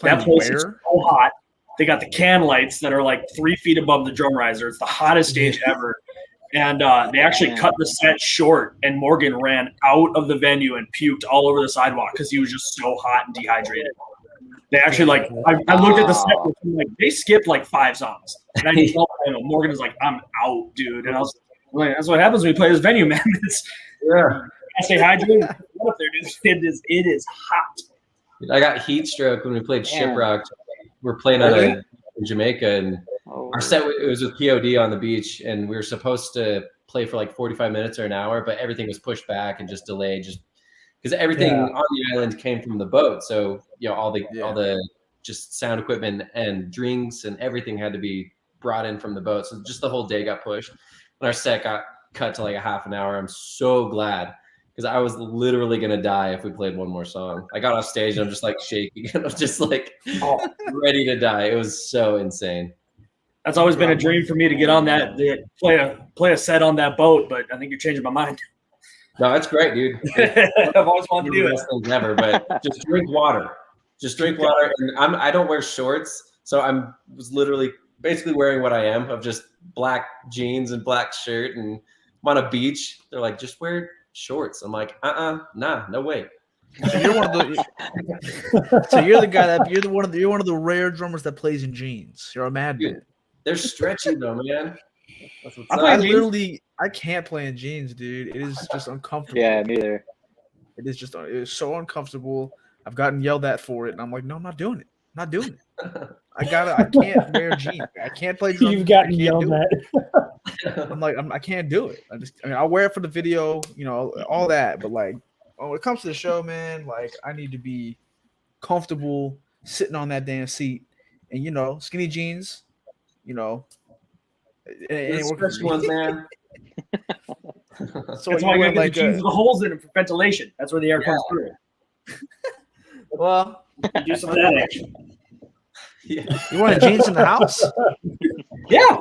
That place is so hot. They got the can lights that are like 3 feet above the drum riser. It's the hottest stage ever. And they actually cut the set short, and Morgan ran out of the venue and puked all over the sidewalk because he was just so hot and dehydrated. They actually I looked at the set with him, like, they skipped like 5 songs. And I just felt, Morgan was like, I'm out, dude. And I was like, that's what happens when we play this venue, man. I stay hydrated. What up there, dude? It is hot. I got heat stroke when we played Shiprock. We're playing in Jamaica, and our set was with POD on the beach, and we were supposed to play for like 45 minutes or an hour, but everything was pushed back and just delayed, just because everything on the island came from the boat. So all the just sound equipment and drinks and everything had to be brought in from the boat. So just the whole day got pushed, and our set got cut to like a half an hour. I'm so glad, because I was literally gonna die if we played one more song. I got off stage and I'm just like shaking, and I'm just like ready to die. It was so insane. That's always been a dream for me to get on that, play a set on that boat, but I think you're changing my mind. No, that's great, dude. I've always wanted to do it. Never, but just drink water. Just drink water. And I don't wear shorts, so was literally basically wearing what I am, of just black jeans and black shirt, and I'm on a beach. They're like, just wear shorts. I'm like, nah, no way. So you're one of the. So you're the guy that you're one of the rare drummers that plays in jeans. You're a madman. They're stretchy though, man. That's what's I can't play in jeans, dude. It is just uncomfortable. Yeah, me either. It is so uncomfortable. I've gotten yelled at for it, and I'm like, no, I'm not doing it. I'm not doing it. I can't wear jeans. I can't play drums. You've gotten yelled at. I'm like, I can't do it. I'll wear it for the video, all that. But like, when it comes to the show, man, like, I need to be comfortable sitting on that damn seat, and skinny jeans, stretchy ones, man. So that's why you got the jeans with the holes in them for ventilation. That's where the air comes through. Well, do some of that action. Yeah. You want jeans in the house? Yeah.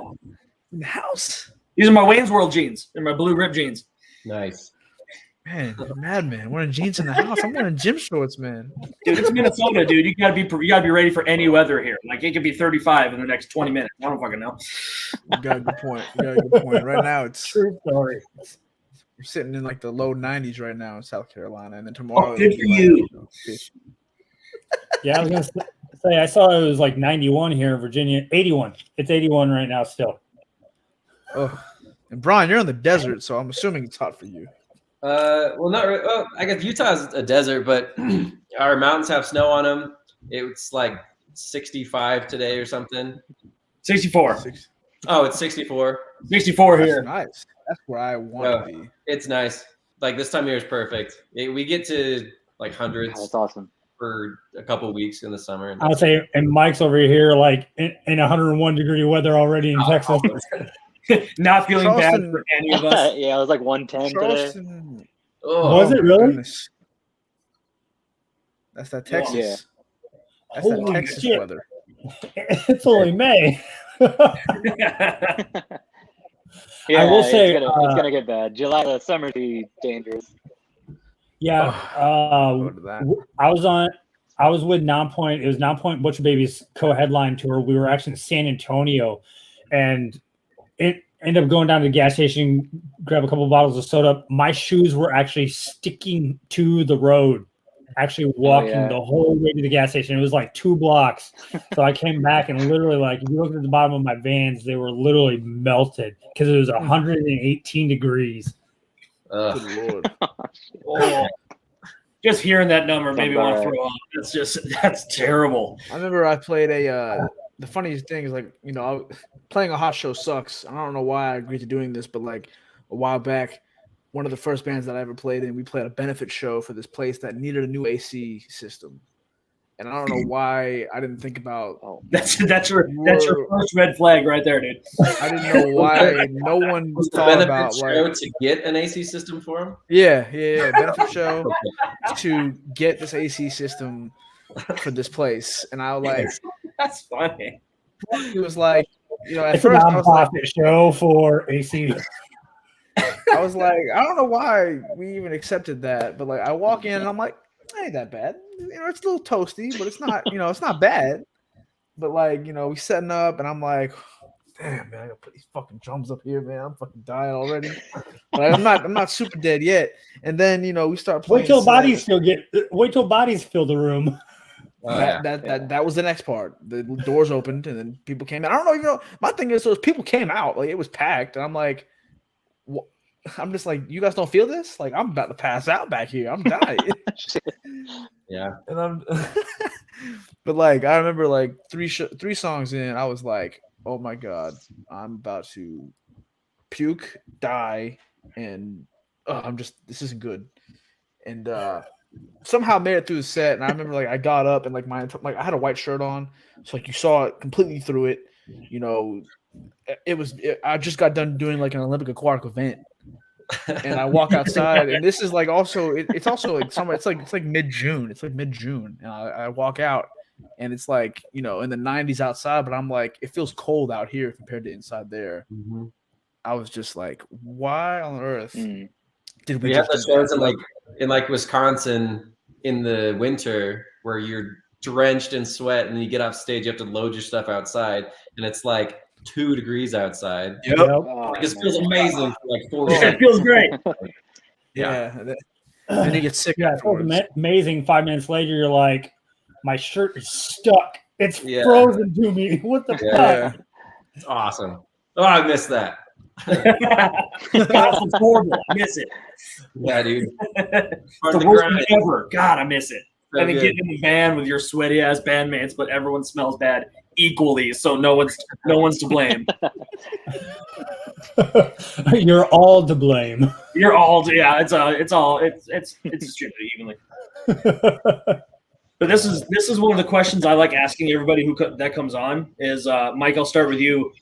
In the house. These are my Wayne's World jeans. They're my blue rib jeans. Nice. Man, you're madman. Wearing jeans in the house. I'm wearing gym shorts, man. Dude, it's Minnesota, dude. You gotta be ready for any weather here. Like, it could be 35 in the next 20 minutes. I don't fucking know. You got a good point. Right now, it's true story. We're sitting in like the low 90s right now in South Carolina, and then tomorrow. Good for you. Yeah, I was gonna say I saw it was like 91 here in Virginia. 81. It's 81 right now still. Oh, and Brian, you're in the desert, so I'm assuming it's hot for you. Well, not really. Well, I guess Utah's a desert, but our mountains have snow on them. It's like 65 today or something. 64. Oh, it's 64. 64 That's here. nice. That's where I want to be. It's nice. Like this time of year is perfect. We get to like That's hundreds awesome. for a couple weeks in the summer. And I would say, and Mike's over here like in 101-degree weather already in Texas. Not feeling bad Charleston- for any of us. Yeah, it was like 110 today. Charleston. oh, Was it my really? goodness. That's that Texas. Yeah. That's that Holy Texas shit. weather. It's only May. Yeah, will say, it's gonna get bad. July, the summer be dangerous. Yeah. Go to that. I was with Nonpoint. It was Nonpoint Butcher Baby's co-headline tour. We were actually in San Antonio, and it ended up going down to the gas station, grab a couple of bottles of soda. My shoes were actually sticking to the road, actually walking yeah. the whole way to the gas station. It was like 2 blocks. So I came back and literally, like, if you look at the bottom of my Vans, they were literally melted because it was 118 degrees. ugh. Good Lord. Oh, just hearing that number made me Sounds want to alright. throw up. That's terrible. I remember I played the funniest thing is like, playing a hot show sucks. I don't know why I agreed to doing this, but like a while back, one of the first bands that I ever played in, we played a benefit show for this place that needed a new AC system. And I don't know why I didn't think about. That's your first red flag right there, dude. I didn't know why no one Was the thought benefit about show like. to get an AC system for him? Yeah. Benefit show to get this AC system for this place, and I was like, That's funny. he was like, at It's a first I was like, nonprofit show for AC. I was like, I don't know why we even accepted that, but like I walk in and I'm like, ain't that bad. It's a little toasty, but it's not, it's not bad. But like, we setting up and I'm like, damn man, I gotta put these fucking drums up here, man. I'm fucking dying already. But I'm not super dead yet. And then we start playing. Wait till bodies fill the room. Oh, yeah. That was the next part. The doors opened and then people came in. I don't even know. My thing is, those people came out, like it was packed, and I'm like, I'm just like, you guys don't feel this? Like I'm about to pass out back here. I'm dying. Yeah. And but like I remember like three songs in, I was like, oh my god, I'm about to puke, die, and this isn't good. And somehow made it through the set. And I remember like I got up and like I had a white shirt on, so like you saw it completely through it. I just got done doing like an Olympic aquatic event. And I walk outside, and this is like also it's also like somewhere it's like mid-June. It's like mid-June, and I walk out, and it's like in the 90s outside, but I'm like it feels cold out here compared to inside there. Mm-hmm. I was just like, why on earth did we We have just the do shows that? in Wisconsin in the winter where you're drenched in sweat, and then you get off stage, you have to load your stuff outside, and it's like 2 degrees outside. Yep. Oh, It just man. feels amazing for like 4 It seconds. feels great. Yeah. And you get sick Yeah, it feels afterwards. amazing. 5 minutes later, you're like, my shirt is stuck. It's Yeah. frozen to me. What the Yeah. fuck? It's awesome. Oh, I missed that. That's horrible. I miss it. Yeah, dude. It's Part the of the worst grind. thing ever. God, I miss it. So And then good. getting in the van with your sweaty ass bandmates, but everyone smells bad equally, so no one's to blame. You're all to blame. You're all it's distributed evenly. But this is one of the questions I like asking everybody that comes on is Mike, I'll start with you.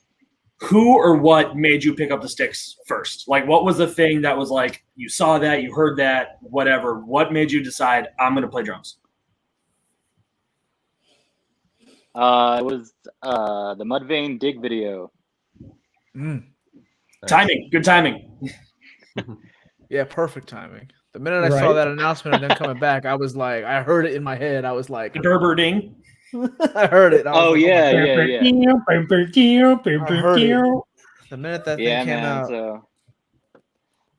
Who or what made you pick up the sticks first? Like, what was the thing that was like, you saw that, you heard that, whatever. What made you decide I'm going to play drums? It was the Mudvayne Dig video. Timing, good timing. Yeah, perfect timing. The minute I saw Right. that announcement of them coming back, I was like, I heard it in my head. I was like, The Berber ding. I heard it. I was Oh like, yeah, my God. yeah. I heard it. The minute that thing Yeah, came man. out,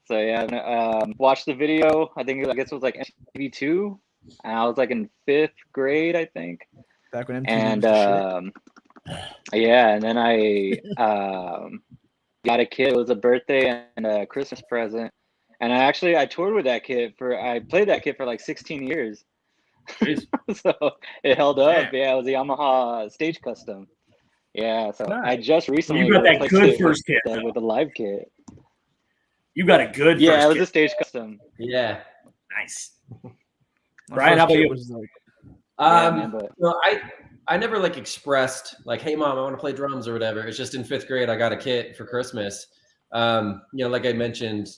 So yeah, watched the video. I guess it was like MTV2, and I was like in 5th grade, I think. back when MTV And was the shit. yeah, and then I got a kid. It was a birthday and a Christmas present, And I toured with that kit I played that kit for like 16 years. So it held up. Yeah, it was a Yamaha Stage Custom. Yeah, so Nice. I just recently You got that replaced good it first kit. with the live kit. You got a good Yeah, first it was kit. a Stage Custom. Yeah. Nice. My Brian, first how about kit you? was like, Man, but No, I never like expressed like, hey mom, I want to play drums or whatever. It's just in 5th grade I got a kit for Christmas. Like I mentioned,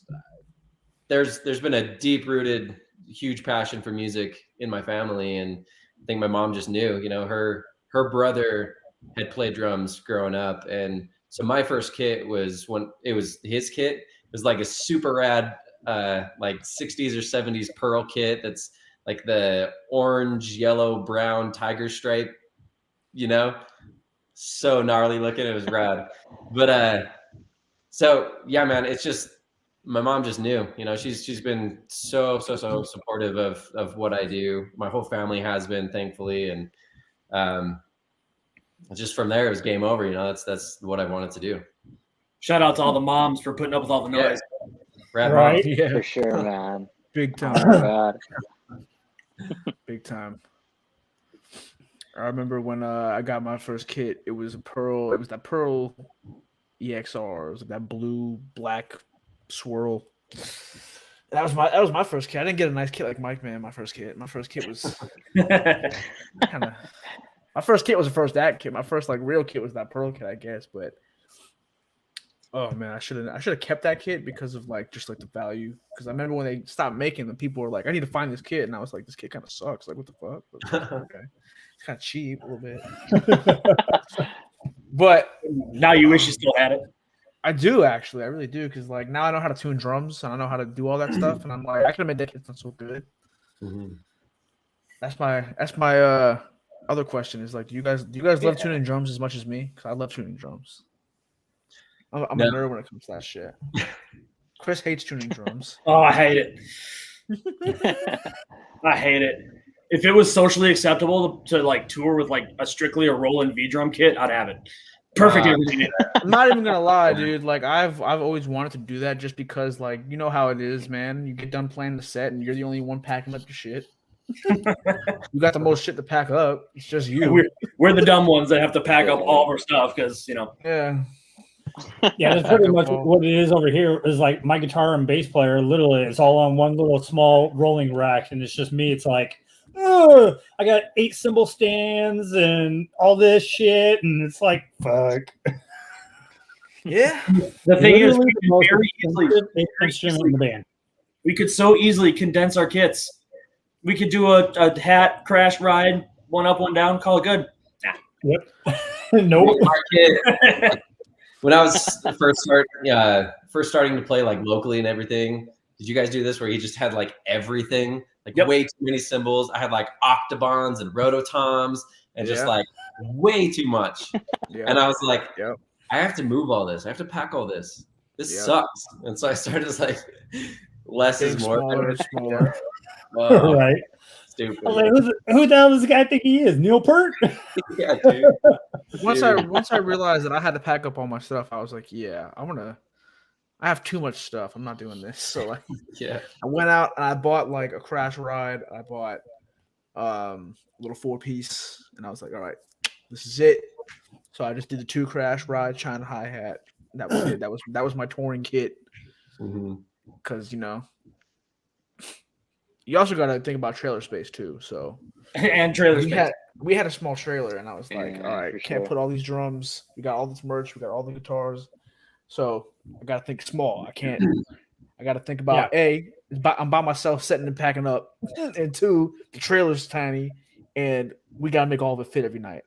there's been a deep-rooted, huge passion for music in my family, and I think my mom just knew. Her brother had played drums growing up, and so my first kit was when it was his kit. It was like a super rad, like 60s or 70s Pearl kit. That's like the orange, yellow, brown tiger stripe. So gnarly looking. It was rad. But so yeah, man, it's just my mom just knew. She's been so supportive of what I do. My whole family has been, thankfully, and just from there it was game over. That's what I wanted to do. Shout out to all the moms for putting up with all the noise. Rad Right? mom. yeah, for sure, man. big Oh time, my god. big time. I remember when I got my first kit. It was a Pearl. It was that Pearl EXR. It was like that blue black swirl. That was my first kit. I didn't get a nice kit like Mike, man. My first kit was kind of. My first kit was the first act kit. My first like real kit was that Pearl kit, I guess. But oh man, I should have kept that kit because of like just like the value. Because I remember when they stopped making them, people were like, "I need to find this kit," and I was like, "This kit kind of sucks. Like, what the fuck?" But, okay, it's kind of cheap a little bit. But Now you wish you still had it. I do actually, I really do, because like now I know how to tune drums and I know how to do all that stuff, and I'm like, I could have made that kit sound so good. Mm-hmm. That's my other question is like, do you guys love tuning drums as much as me? Because I love tuning drums. I'm a nerd when it comes to that shit. Chris hates tuning drums. Oh, I hate it. I hate it. If it was socially acceptable to like tour with like strictly a Roland V drum kit, I'd have it. Perfect everything. I'm not even gonna lie, dude. Like I've always wanted to do that just because, like, you know how it is, man. You get done playing the set and you're the only one packing up your shit. You got the most shit to pack up. It's just you. We're the dumb ones that have to pack up all of our stuff because Yeah. Yeah, that's pretty much what it is over here. Is like my guitar and bass player. Literally, it's all on one little small rolling rack, and it's just me. It's like, I got 8 cymbal stands and all this shit, and it's like, fuck. Yeah. the thing is, Literally we the most could very easily instrument in the band. we could so easily condense our kits. We could do a hat crash ride, one up, one down, call it good. Yep. Nope. Our kid, when I was first starting to play like locally and everything, did you guys do this where you just had like everything, like way too many cymbals? I had like octobons and rototoms and just like way too much. And I was like, I have to move all this. I have to pack all this. This sucks. And so I started just like less is more. Smaller. Right. Stupid. I was like, who the hell does this guy think he is? Neil Peart? Yeah, dude. Once I realized that I had to pack up all my stuff, I was like, I have too much stuff. I'm not doing this. So like, I went out and I bought like a crash ride. I bought a little 4-piece, and I was like, all right, this is it. So I just did the 2 crash ride, China hi-hat. That was it. That was my touring kit. Because you also got to think about trailer space too. So and trailer space. We had a small trailer, and I was like, all right, for can't sure. put all these drums. We got all this merch. We got all the guitars. So I got to think small. I got to think about I'm by myself setting and packing up. And 2, the trailer's tiny, and we got to make all of it fit every night.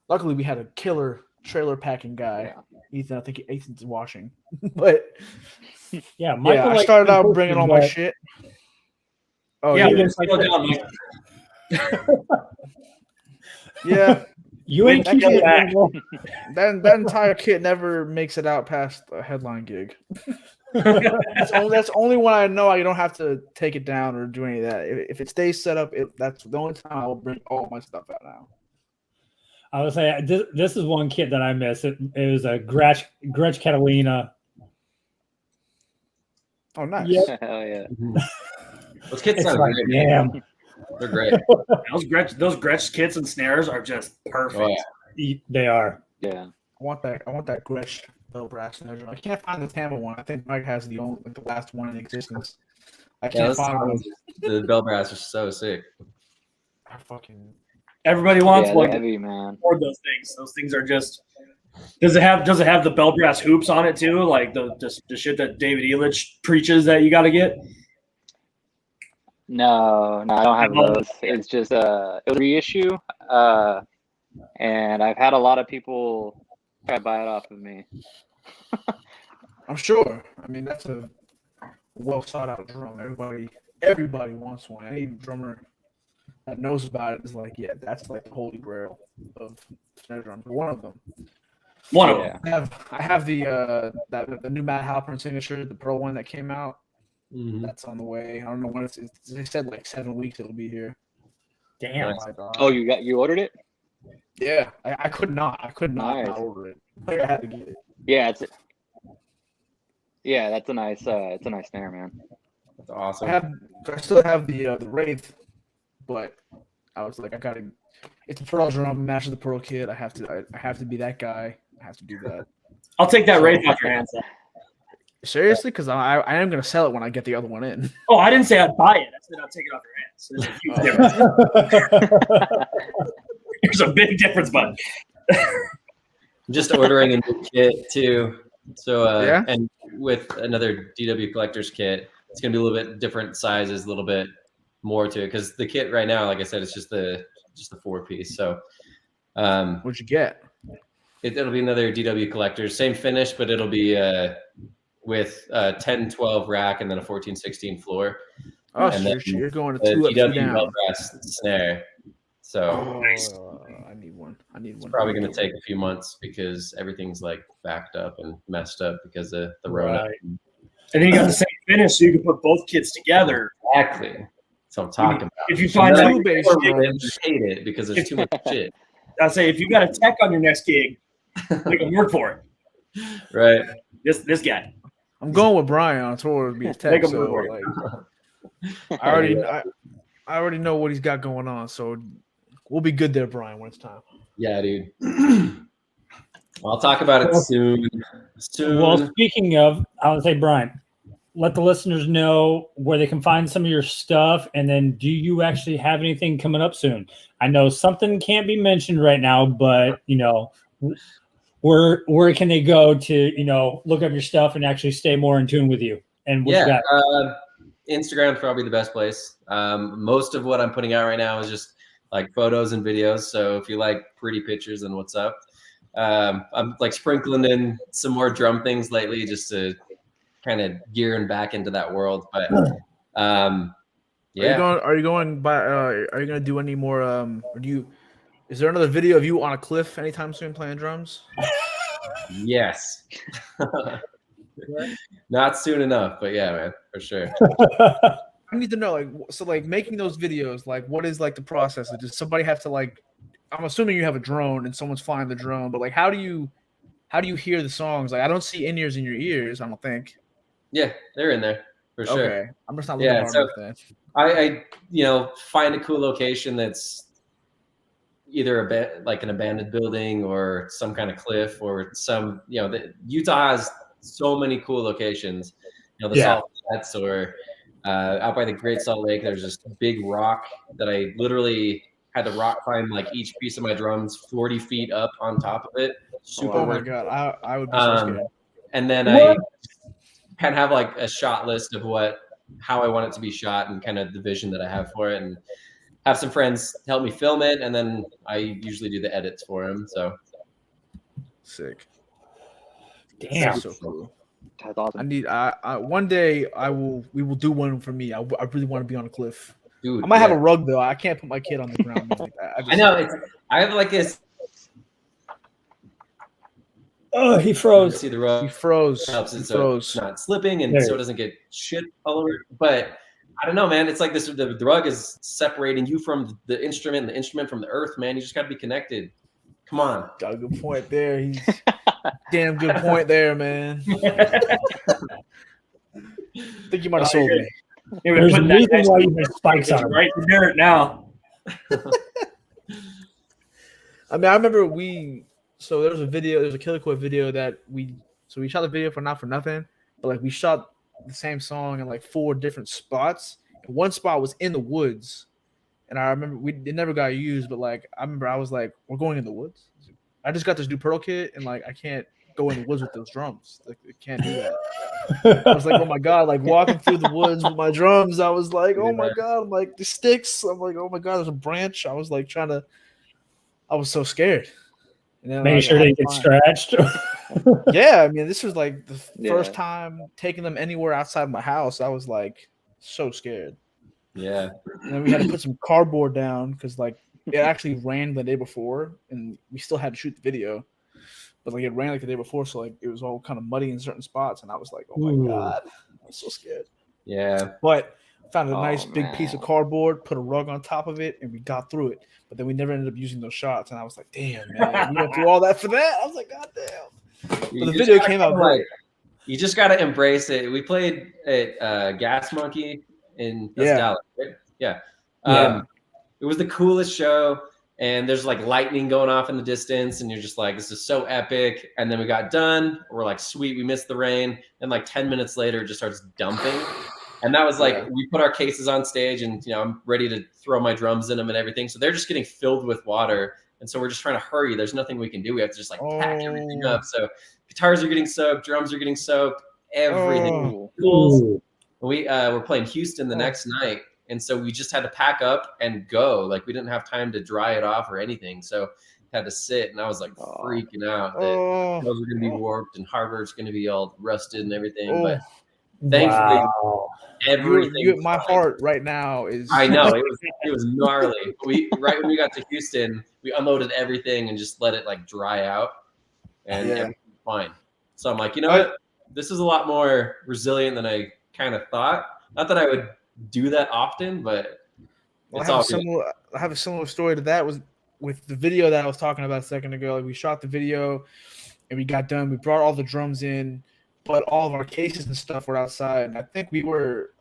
Luckily, we had a killer trailer packing guy. Ethan, I think Ethan's watching. But Michael, I started out bringing all my shit. Oh, Yeah. Slow down, Mike. Yeah. You ain't keeping it back. That entire kit never makes it out past a headline gig. That's only when I know I don't have to take it down or do any of that. If it stays set up, that's the only time I will bring all my stuff out now. I would say this is one kit that I miss. It was a Gretsch Catalina. Oh, nice. Yep. Hell yeah. Those kits It's sound like, great, man. damn. They're great. Those Gretsch kits and snares are just perfect. Oh, yeah. They are. Yeah. I want that Gretsch bell brass snare drum. I can't find the Tama one. I think Mike has the last one in existence. I Yeah, can't those find one. sounds- the bell brass are so sick. I fucking Everybody wants Yeah, one. they're heavy, man. Afford those things. Those things are just. Does it have the bell brass hoops on it too? Like the shit that David Elich preaches that you got to get. No, I don't have No. those. It's just it was a reissue. And I've had a lot of people try to buy it off of me. I'm sure. I mean, that's a well sought out drum. Everybody wants one. Any drummer that knows about it is like, yeah, that's like the holy grail of snare drums. One of them. One of them. Yeah. I have the new Matt Halpern signature, the Pro one that came out. Mhm. That's on the way. I don't know when it's. They said like 7 weeks it'll be here. Damn. Nice. Oh, you ordered it? Yeah, I could not Nice. not order it. Like, I had to get it. Yeah, that's a nice snare, man. That's awesome. I still have the Wraith, but I was like, it's a Pearl drum, matches the Pearl kit. I have to be that guy. I have to do that. I'll take that Wraith off your hands. Seriously, because I am gonna sell it when I get the other one in. Oh, I didn't say I'd buy it. I said I'd take it off your hands. There's a huge difference. There's a big difference, bud. I'm just ordering a new kit too. So Yeah? and with another DW collector's kit, it's gonna be a little bit different sizes, a little bit more to it because the kit right now, like I said, it's just the 4-piece. So What'd you get? it'll be another DW collector's, same finish, but it'll be with a 10-12 rack and then a 14-16 floor. Oh, And so then you're going to The 2 up, 2 DW down. bell brass snare. So I need one. it's probably going to take a few months because everything's like backed up and messed up because of the Rona. Right. And then you got the same finish, so you can put both kits together. Exactly. That's what I'm talking about. If you find Two out, bass drums. I hate it because there's too much shit. I say if you got a tech on your next gig, make them work for it. Right. This guy. I'm going with Brian on tour to be his tech. Make 'em So work. like, I already know what he's got going on. So we'll be good there, Brian, when it's time. Yeah, dude. I'll talk about it soon. Well, speaking of, I would say, Brian, let the listeners know where they can find some of your stuff, and then do you actually have anything coming up soon? I know something can't be mentioned right now, but where can they go to look up your stuff and actually stay more in tune with you? And what you got? Instagram's probably the best place. Most of what I'm putting out right now is just like photos and videos. So if you like pretty pictures, then what's up? I'm like sprinkling in some more drum things lately just to kind of gearing back into that world. But yeah. Are you going to do any more? Is there another video of you on a cliff anytime soon playing drums? Yes. Not soon enough, but yeah, man, for sure. I need to know, making those videos, like, what is like the process? Does somebody have to I'm assuming you have a drone and someone's flying the drone, but like, how do you hear the songs? Like, I don't see in-ears in your ears. I don't think. Yeah, they're in there for sure. Okay, I'm just not looking hard enough then. I find a cool location that's either like an abandoned building or some kind of cliff or some, Utah has so many cool locations, the Salt Flats or out by the Great Salt Lake. There's this big rock that I literally had to rock climb like each piece of my drums 40 feet up on top of it. Super Oh my work. god, I would be so scared. And then I kind of have like a shot list of how I want it to be shot and kind of the vision that I have for it, and have some friends help me film it, and then I usually do the edits for them. So Sick. Damn. That's so cool. That's awesome. One day we will do one for me. I really want to be on a cliff. dude, I might have a rug though. I can't put my kid on the ground like that. I know. I have like this. Oh, he froze. See the rug. He froze. Helps it He so froze. it's not slipping and There. so it doesn't get shit all over. But I don't know, man. It's like this. The rug is separating you from the instrument and the instrument from the earth, man. You just got to be connected. Come on. Got a good point there. He's damn good point there, man. I think you might have sold me. There's a reason why you put spikes on them. Right in the dirt now. I mean, I remember so there was a Killer Quit video that we shot the video for Not For Nothing, but like we shot the same song in like 4 different spots. And one spot was in the woods, and I remember it never got used, but like I remember I was like, we're going in the woods. I just got this new Pearl kit, and like I can't go in the woods with those drums. Like I can't do that. I was like, oh my god, like walking through the woods with my drums. I was like, oh my god, I'm like the sticks. I'm like, oh my god, there's a branch. I was like I was so scared. And then, Make sure they get scratched. Yeah, I mean, this was like the first time taking them anywhere outside my house. I was like so scared. Yeah. And then we had to put some cardboard down because like it actually rained the day before, and we still had to shoot the video. But like it rained like the day before, so like it was all kind of muddy in certain spots, and I was like, oh my god, I was so scared. Yeah. But found a nice big piece of cardboard, put a rug on top of it, and we got through it. But then we never ended up using those shots, and I was like, damn, man, we went through all that for that. I was like, god damn. But the video came out great. You just got to embrace it. We played at Gas Monkey in Dallas, right? Yeah. It was the coolest show, and there's like lightning going off in the distance, and you're just like, this is so epic. And then we got done. We're like, sweet, we missed the rain. And like 10 minutes later, it just starts dumping. And that was like, we put our cases on stage, and I'm ready to throw my drums in them and everything. So they're just getting filled with water. And so we're just trying to hurry. There's nothing we can do. We have to just like pack everything up. So guitars are getting soaked, drums are getting soaked, everything. We were playing Houston the next night. And so we just had to pack up and go. Like we didn't have time to dry it off or anything. So had to sit, and I was like freaking out that those are going to be warped and hardware's going to be all rusted and everything. But thankfully, everything. My heart right now is. I know it was gnarly. Right when we got to Houston, we unloaded everything and just let it like dry out, and everything's fine. So I'm like, you know what? This is a lot more resilient than I kind of thought. Not that I would do that often, but I have a similar story to that. Was with the video that I was talking about a second ago. Like we shot the video, and we got done. We brought all the drums in, but all of our cases and stuff were outside. And I think we were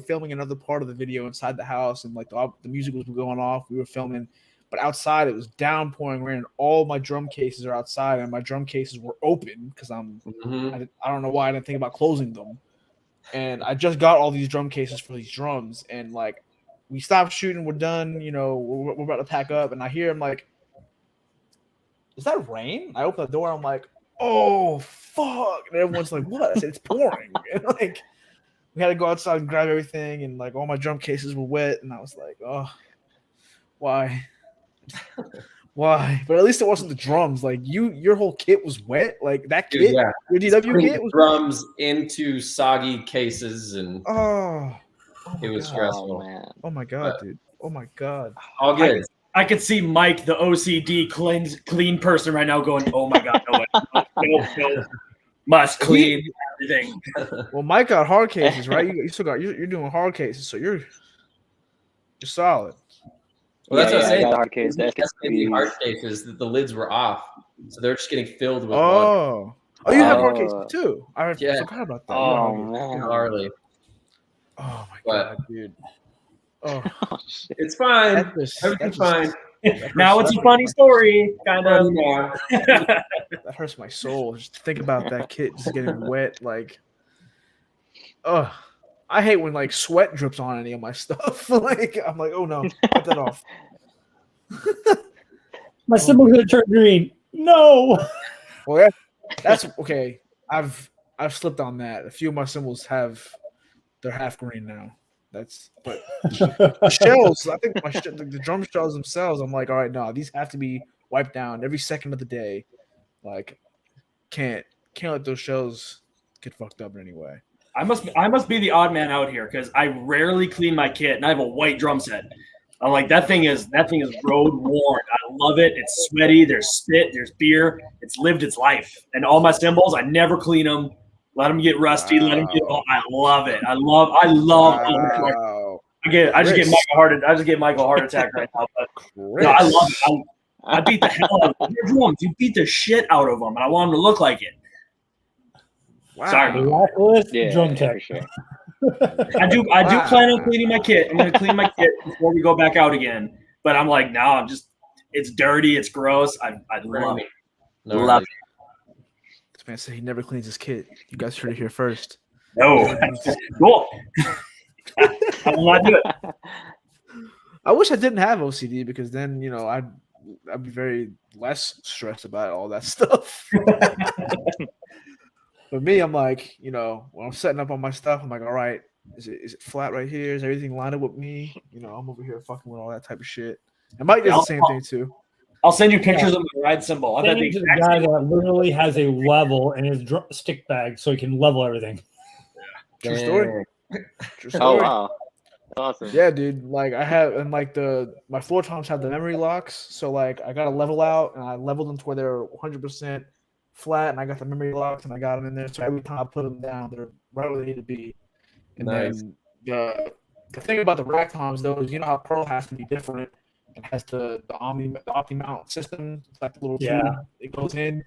filming another part of the video inside the house, and like the music was going off. We were filming, but outside it was downpouring rain. And all my drum cases are outside, and my drum cases were open because I don't know why I didn't think about closing them. And I just got all these drum cases for these drums, and like we stopped shooting, we're done. We're about to pack up, and I hear him like, "Is that rain?" I open the door, I'm like, "Oh fuck!" And everyone's like, "What?" I said, "It's pouring." And like we had to go outside and grab everything, and like all my drum cases were wet, and I was like, "Oh, why?" Why? But at least it wasn't the drums. Like your whole kit was wet. Like that kit, your DW kit was drums into soggy cases, and it was stressful. Man. Oh my god, dude! Oh my god! All good. I could see Mike, the OCD clean person, right now, going, "Oh my god, no way, no, must clean everything." Well, Mike got hard cases, right? You still got you're doing hard cases, so you're solid. Well, that's what I'm saying. Hard case, hard cases, the lids were off, so they're just getting filled with water. Oh, you have hard cases too. I forgot about that. Oh man, gnarly. Oh my god, dude. Oh, it's fine. Everything's fine. Now it's a funny story, kind of. That hurts my soul. Just to think about that kit just getting wet. Like, I hate when like sweat drips on any of my stuff. Like I'm like, oh no, cut that off. My symbol's gonna turn green. No. Well, that's okay. I've slipped on that. A few of my symbols they're half green now. But the shells. I think the drum shells themselves. I'm like, all right, no, these have to be wiped down every second of the day. Like, can't let those shells get fucked up in any way. I must be the odd man out here because I rarely clean my kit, and I have a white drum set. I'm like, that thing is road worn. I love it. It's sweaty. There's spit. There's beer. It's lived its life. And all my cymbals, I never clean them. Let them get rusty. Wow. Let them get. I love it. I love. Wow. I just get Michael a heart attack right now. But no, I love it. I beat the hell out of your drums. You beat the shit out of them, and I want them to look like it. Sorry. Blacklist Yeah, drum tech. for sure. I do plan on cleaning my kit. I'm gonna clean my kit before we go back out again. But I'm like, no, it's dirty, it's gross. I love it. Love it. This man said he never cleans his kit. You guys heard it here first. No. Cool. I will not do it. I wish I didn't have OCD because then I'd be very less stressed about all that stuff. But me, I'm like, when I'm setting up on my stuff, I'm like, all right, is it flat right here? Is everything lined up with me? I'm over here fucking with all that type of shit. And Mike does the same thing too. I'll send you pictures of my ride symbol. I've got Sending to the guy that literally has a level in his stick bag so he can level everything. True story. True story. Oh wow, awesome. Yeah, dude. Like I have, and like my floor toms have the memory locks. So like I got to level out, and I leveled them to where they're 100% flat, and I got the memory locks, and I got them in there. So every time I put them down, they're right where they need to be. And then the thing about the rack toms though is how Pearl has to be different. It has the Omni mount system. It's like the little tube. It goes in.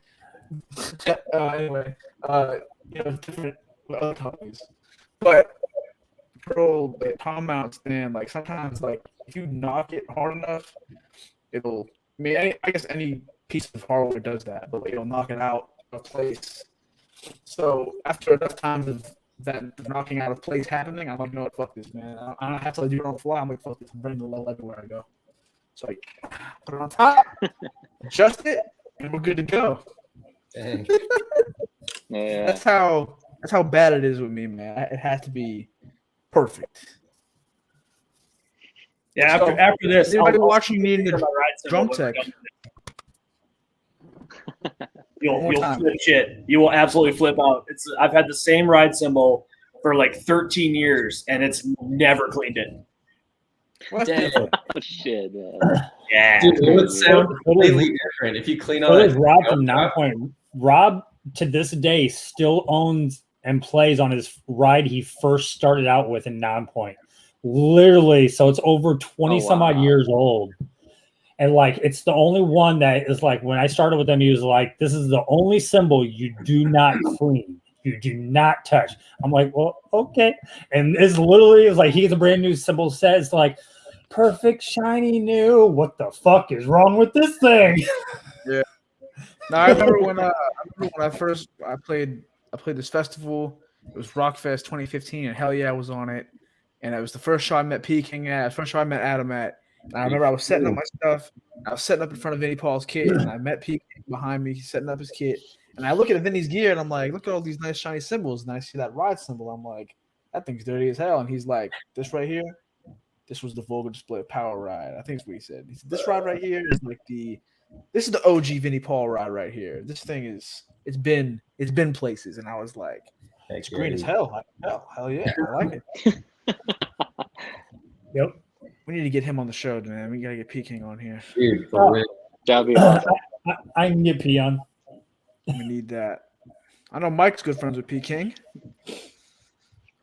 Anyway, different other companies, but Pearl tom mounts. Then like sometimes like if you knock it hard enough, it'll. I mean, I guess any piece of hardware does that, but it'll knock it out of place. So after enough times of that knocking out of place happening, I'm like, no, fuck this, man. I don't have to do it on the fly. I'm like, fuck this. I'm bringing the level everywhere I go. So I put it on top, adjust it, and we're good to go. Dang. Yeah. That's how bad it is with me, man. It has to be perfect. Yeah, So, after this, anybody watching needing a my ride drum symbol. tech? You'll time. flip shit. You will absolutely flip out. I've had the same ride symbol for like 13 years, and it's never cleaned it. Well, that's Dang. different. Oh shit. Yeah. Dude, it would sound So completely different if you clean So all is that. Rob from 9 Point. Rob to this day still owns and plays on his ride he first started out with in 9 Point. Literally, so it's over 20 some odd years old. And like it's the only one that is like when I started with him, he was like, this is the only symbol you do not clean. You do not touch. I'm like, well, okay. And it's literally like he gets a brand new symbol set. It's like perfect, shiny, new. What the fuck is wrong with this thing? Yeah. No, I remember when I played this festival. It was Rockfest 2015, and hell yeah, I was on it. And it was the first show I met P King at. First show I met Adam at. And I remember I was setting up my stuff. I was setting up in front of Vinnie Paul's kit, and I met P King behind me. He's setting up his kit, and I look at Vinny's gear, and I'm like, look at all these nice shiny symbols. And I see that ride symbol. I'm like, that thing's dirty as hell. And he's like, this right here, this was the vulgar display of power ride. I think that's what he said. He said, this ride right here is like this is the OG Vinnie Paul ride right here. This thing it's been places, and I was like, it's green as hell. Hell yeah, I like it. Yep. We need to get him on the show, man. We gotta get P King on here. Dude, for real. That'd be awesome. I can get P on. We need that. I know Mike's good friends with P King.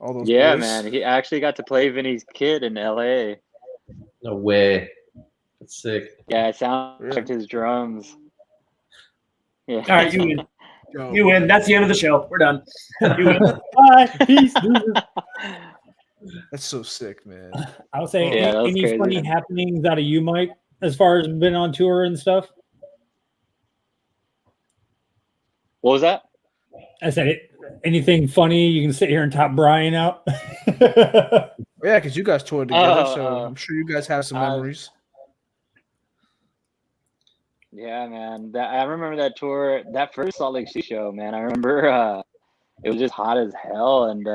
All those Yeah, boys. man. He actually got to play Vinny's kid in LA. No way. That's sick. Yeah, it sounds Really? like his drums. Yeah. All right, you win. Yo, You win. That's the end of the show. We're done. You win. Bye. Peace. losers. that's so sick, man. I would say Yeah, that was any crazy. funny happenings out of you, Mike, as far as been on tour and stuff. What was that? I said anything funny you can sit here and top Brian out. Yeah, because you guys toured together, Oh, so I'm sure you guys have some memories. Yeah, man. I remember that tour, that first Salt Lake City show, man. I remember it was just hot as hell, and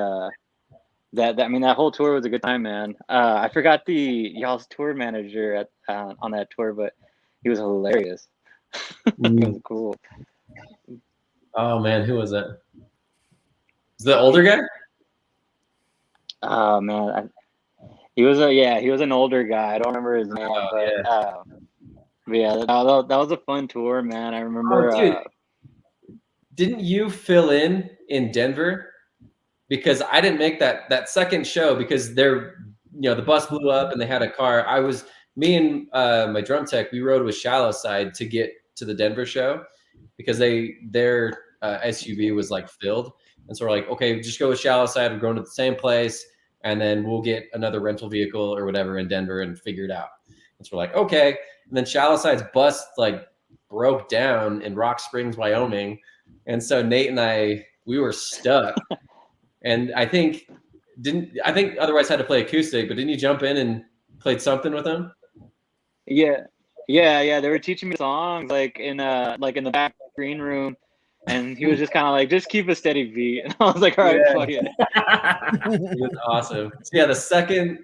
that whole tour was a good time, man. I forgot y'all's tour manager on that tour, but he was hilarious. It was cool. Oh man, who was that? Is the older guy? Oh man, he was an older guy. I don't remember his name, but yeah, that was a fun tour, man. I remember. Oh, dude. Didn't you fill in Denver? Because I didn't make that second show because the bus blew up and they had a car. Me and my drum tech, we rode with Shallow Side to get to the Denver show because their SUV was like filled. And so we're like, okay, just go with Shallow Side. We're going to the same place, and then we'll get another rental vehicle or whatever in Denver and figure it out. And so we're like, okay. And then Shallow Side's bus like broke down in Rock Springs, Wyoming. And so Nate and we were stuck. And I think otherwise had to play acoustic, but didn't you jump in and played something with them? Yeah. They were teaching me songs like in the back green room. And he was just kind of like, just keep a steady beat. And I was like, all right, fuck it. It was awesome. So yeah, the second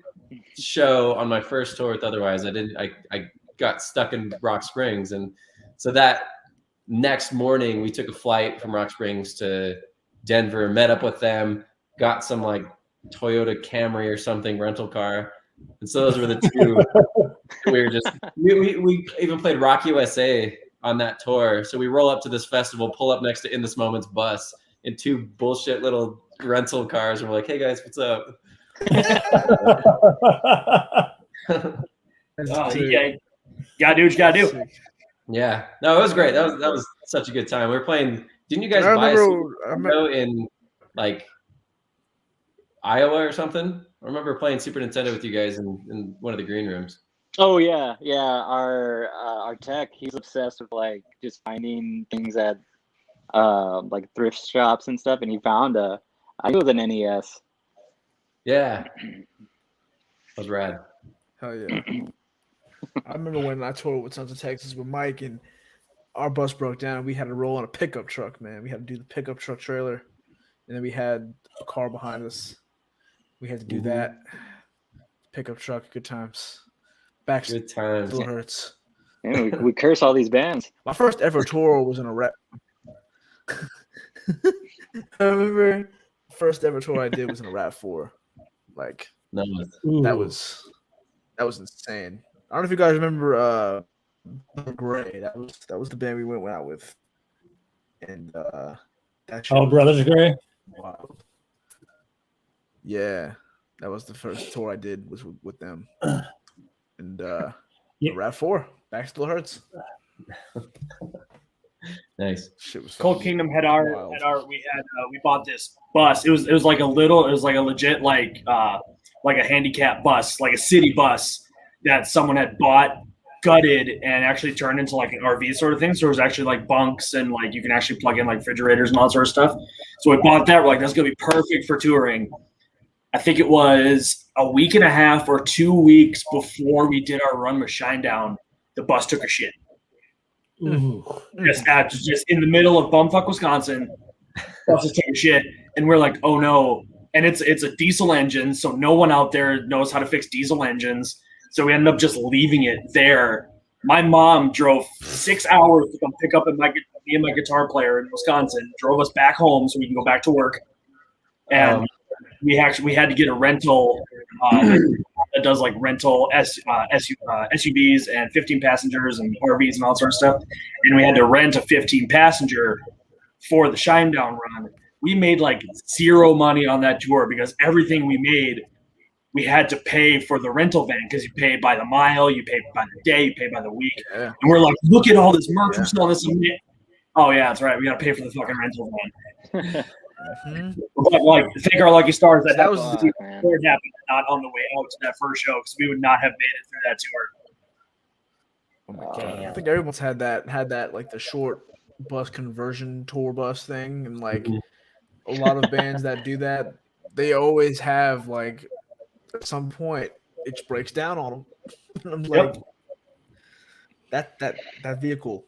show on my first tour with Otherwise, I got stuck in Rock Springs. And so that next morning we took a flight from Rock Springs to Denver, met up with them, got some like Toyota Camry or something rental car. And so those were the two. we even played Rock USA on that tour. So we roll up to this festival, pull up next to In This Moment's bus in two bullshit little rental cars. And we're like, hey guys, what's up? Yeah, gotta do what you gotta do. Yeah. No, it was great. That was such a good time. We were playing. Didn't you guys buy a in like Iowa or something? I remember playing Super Nintendo with you guys in one of the green rooms. Oh yeah. Our tech, he's obsessed with like just finding things at like thrift shops and stuff, and he found I think it was an NES. Yeah, that was rad. Hell yeah. I remember when I toured with Sons of Texas with Mike, and our bus broke down, and we had to roll on a pickup truck, man. We had to do the pickup truck trailer, and then we had a car behind us. We had to do that. Pickup truck, good times. Good times. Still hurts. Yeah, we curse all these bands. My first ever tour was in a rap. I remember the first ever tour I did was in a Rap 4. Like that was insane. I don't know if you guys remember Gray. That was the band we went out with. And that shit Brothers Gray. Wild. Yeah. That was the first tour I did was with them. And Rap 4. Back Still Hurts. Nice. Shit was Cold Kingdom we bought this bus. It was like a legit like a handicap bus, like a city bus that someone had bought, gutted, and actually turned into like an RV sort of thing. So it was actually like bunks and like you can actually plug in like refrigerators and all that sort of stuff. So we bought that. We're like, that's gonna be perfect for touring. I think it was a week and a half or 2 weeks before we did our run with Shinedown, the bus took a shit. Just in the middle of bumfuck Wisconsin, bus just took a shit, and we're like, oh no! And it's a diesel engine, so no one out there knows how to fix diesel engines. So we ended up just leaving it there. My mom drove 6 hours to come pick up me and my guitar player in Wisconsin, drove us back home so we can go back to work, and we had to get a rental that does like rental SUVs and 15 passengers and RVs and all sorts of stuff. And we had to rent a 15 passenger for the Shinedown run. We made like zero money on that tour because everything we made, we had to pay for the rental van because you pay by the mile, you pay by the day, you pay by the week. Yeah. And we're like, look at all this merch we're selling this. Oh yeah, that's right. We got to pay for the fucking rental van. But like, thank our lucky stars that was happened not on the way out to that first show because we would not have made it through that tour. Oh my god! I think everyone's had that like the short bus conversion tour bus thing, and like a lot of bands that do that, they always have like at some point it breaks down on them. And I'm like, that vehicle.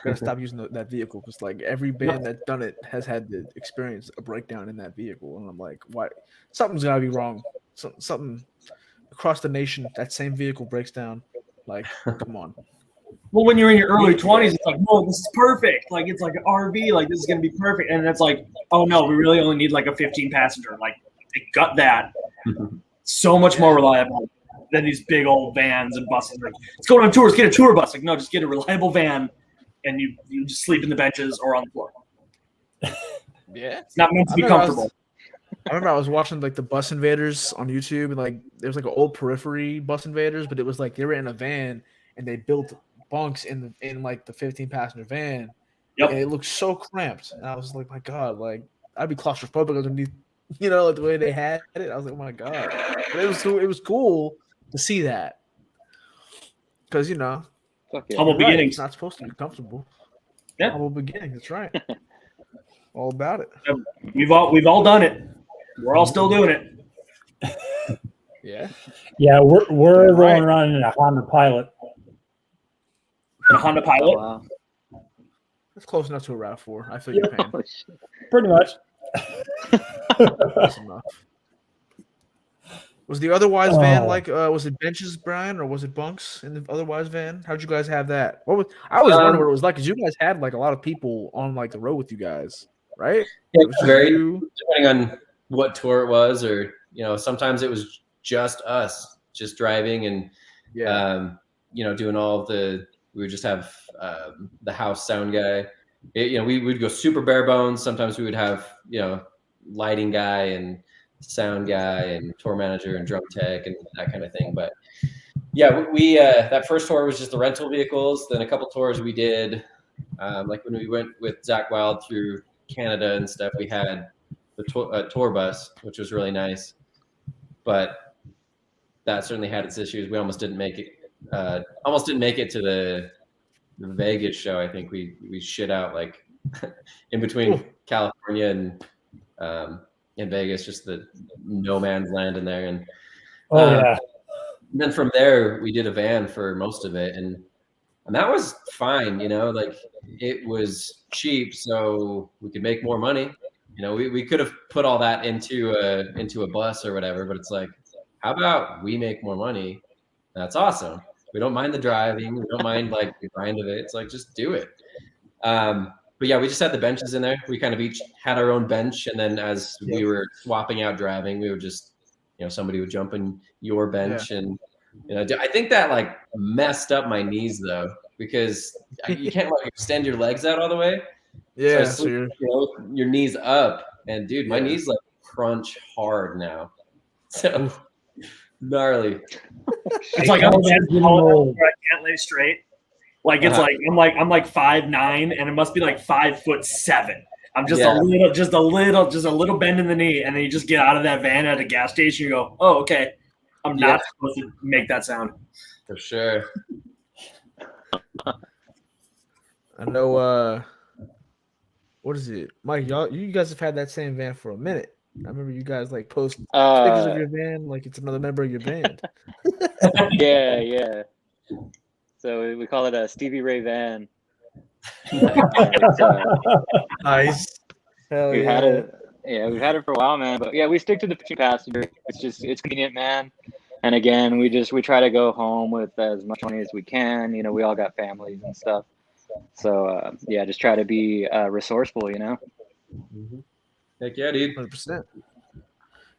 Gotta stop using that vehicle because like every band that's done it has had to experience a breakdown in that vehicle, and I'm like, why? Something's gotta be wrong. Something across the nation, that same vehicle breaks down. Like, come on. Well, when you're in your early 20s, it's like, whoa, this is perfect. Like, it's like an RV. Like, this is gonna be perfect. And it's like, oh no, we really only need like a 15 passenger. Like, they got that. So much more reliable than these big old vans and buses. Like, let's go on tours. Get a tour bus. Like, no, just get a reliable van. And you just sleep in the benches or on the floor. Yeah. It's not meant to be comfortable. I remember I was watching like the Bus Invaders on YouTube, and like there was like an old Periphery Bus Invaders, but it was like they were in a van and they built bunks in like the 15 passenger van. Yep. And it looked so cramped. And I was like, my God, like I'd be claustrophobic underneath, like the way they had it. I was like, oh my god. But it was cool to see that. Because Fuck yeah. Humble you're right, beginnings. it's not supposed to be comfortable. Yeah. Humble beginnings, that's right. All about it. We've all done it. We're all still doing it. Yeah. Yeah, we're Damn rolling right. around in a Honda Pilot. A Honda Oh, Pilot. wow. That's close enough to a RAV4. I feel your pain. Oh, shit. Pretty much. Close enough. Was the otherwise van was it benches, Brian, or was it bunks in the otherwise van? How'd you guys have that? I always wondered what it was like because you guys had like a lot of people on like the road with you guys, right? Yeah, It was just very you. depending on what tour it was, or sometimes it was just us, just driving and doing all of the. We would just have the house sound guy. We would go super bare bones. Sometimes we would have lighting guy and sound guy and tour manager and drum tech and that kind of thing. But yeah, we that first tour was just the rental vehicles. Then a couple tours we did, like when we went with Zach Wild through Canada and stuff, we had the tour bus, which was really nice. But that certainly had its issues. We almost didn't make it. To the Vegas show. I think we shit out like in between California and in Vegas, just the no man's land in there. And Yeah. And then from there, we did a van for most of it, and that was fine. Like it was cheap, so we could make more money. We could have put all that into a bus or whatever, but it's like, how about we make more money? That's awesome. We don't mind the driving. We don't mind like the grind of it. It's like, just do it. But yeah, we just had the benches in there. We kind of each had our own bench. And then as we were swapping out driving, we would just, somebody would jump in your bench. And, I think that like messed up my knees though, because you can't like extend your legs out all the way. Yeah. So your knees up, and dude, my knees like crunch hard now. So gnarly. It's like I'm where I can't lay straight. Like it's like I'm like 5'9", and it must be like 5'7". I'm just a little bend in the knee, and then you just get out of that van at a gas station. You go, oh, okay, I'm not supposed to make that sound. For sure. I know. What is it, Mike? You guys have had that same van for a minute. I remember you guys like post pictures of your van like it's another member of your band. Yeah. So we call it a Stevie Ray van. Nice. Hell We've yeah. had it. Yeah, we've had it for a while, man. But yeah, we stick to the passenger. It's convenient, man. And again, we try to go home with as much money as we can. We all got families and stuff. So just try to be resourceful. Mm-hmm. Heck yeah, dude. 100%.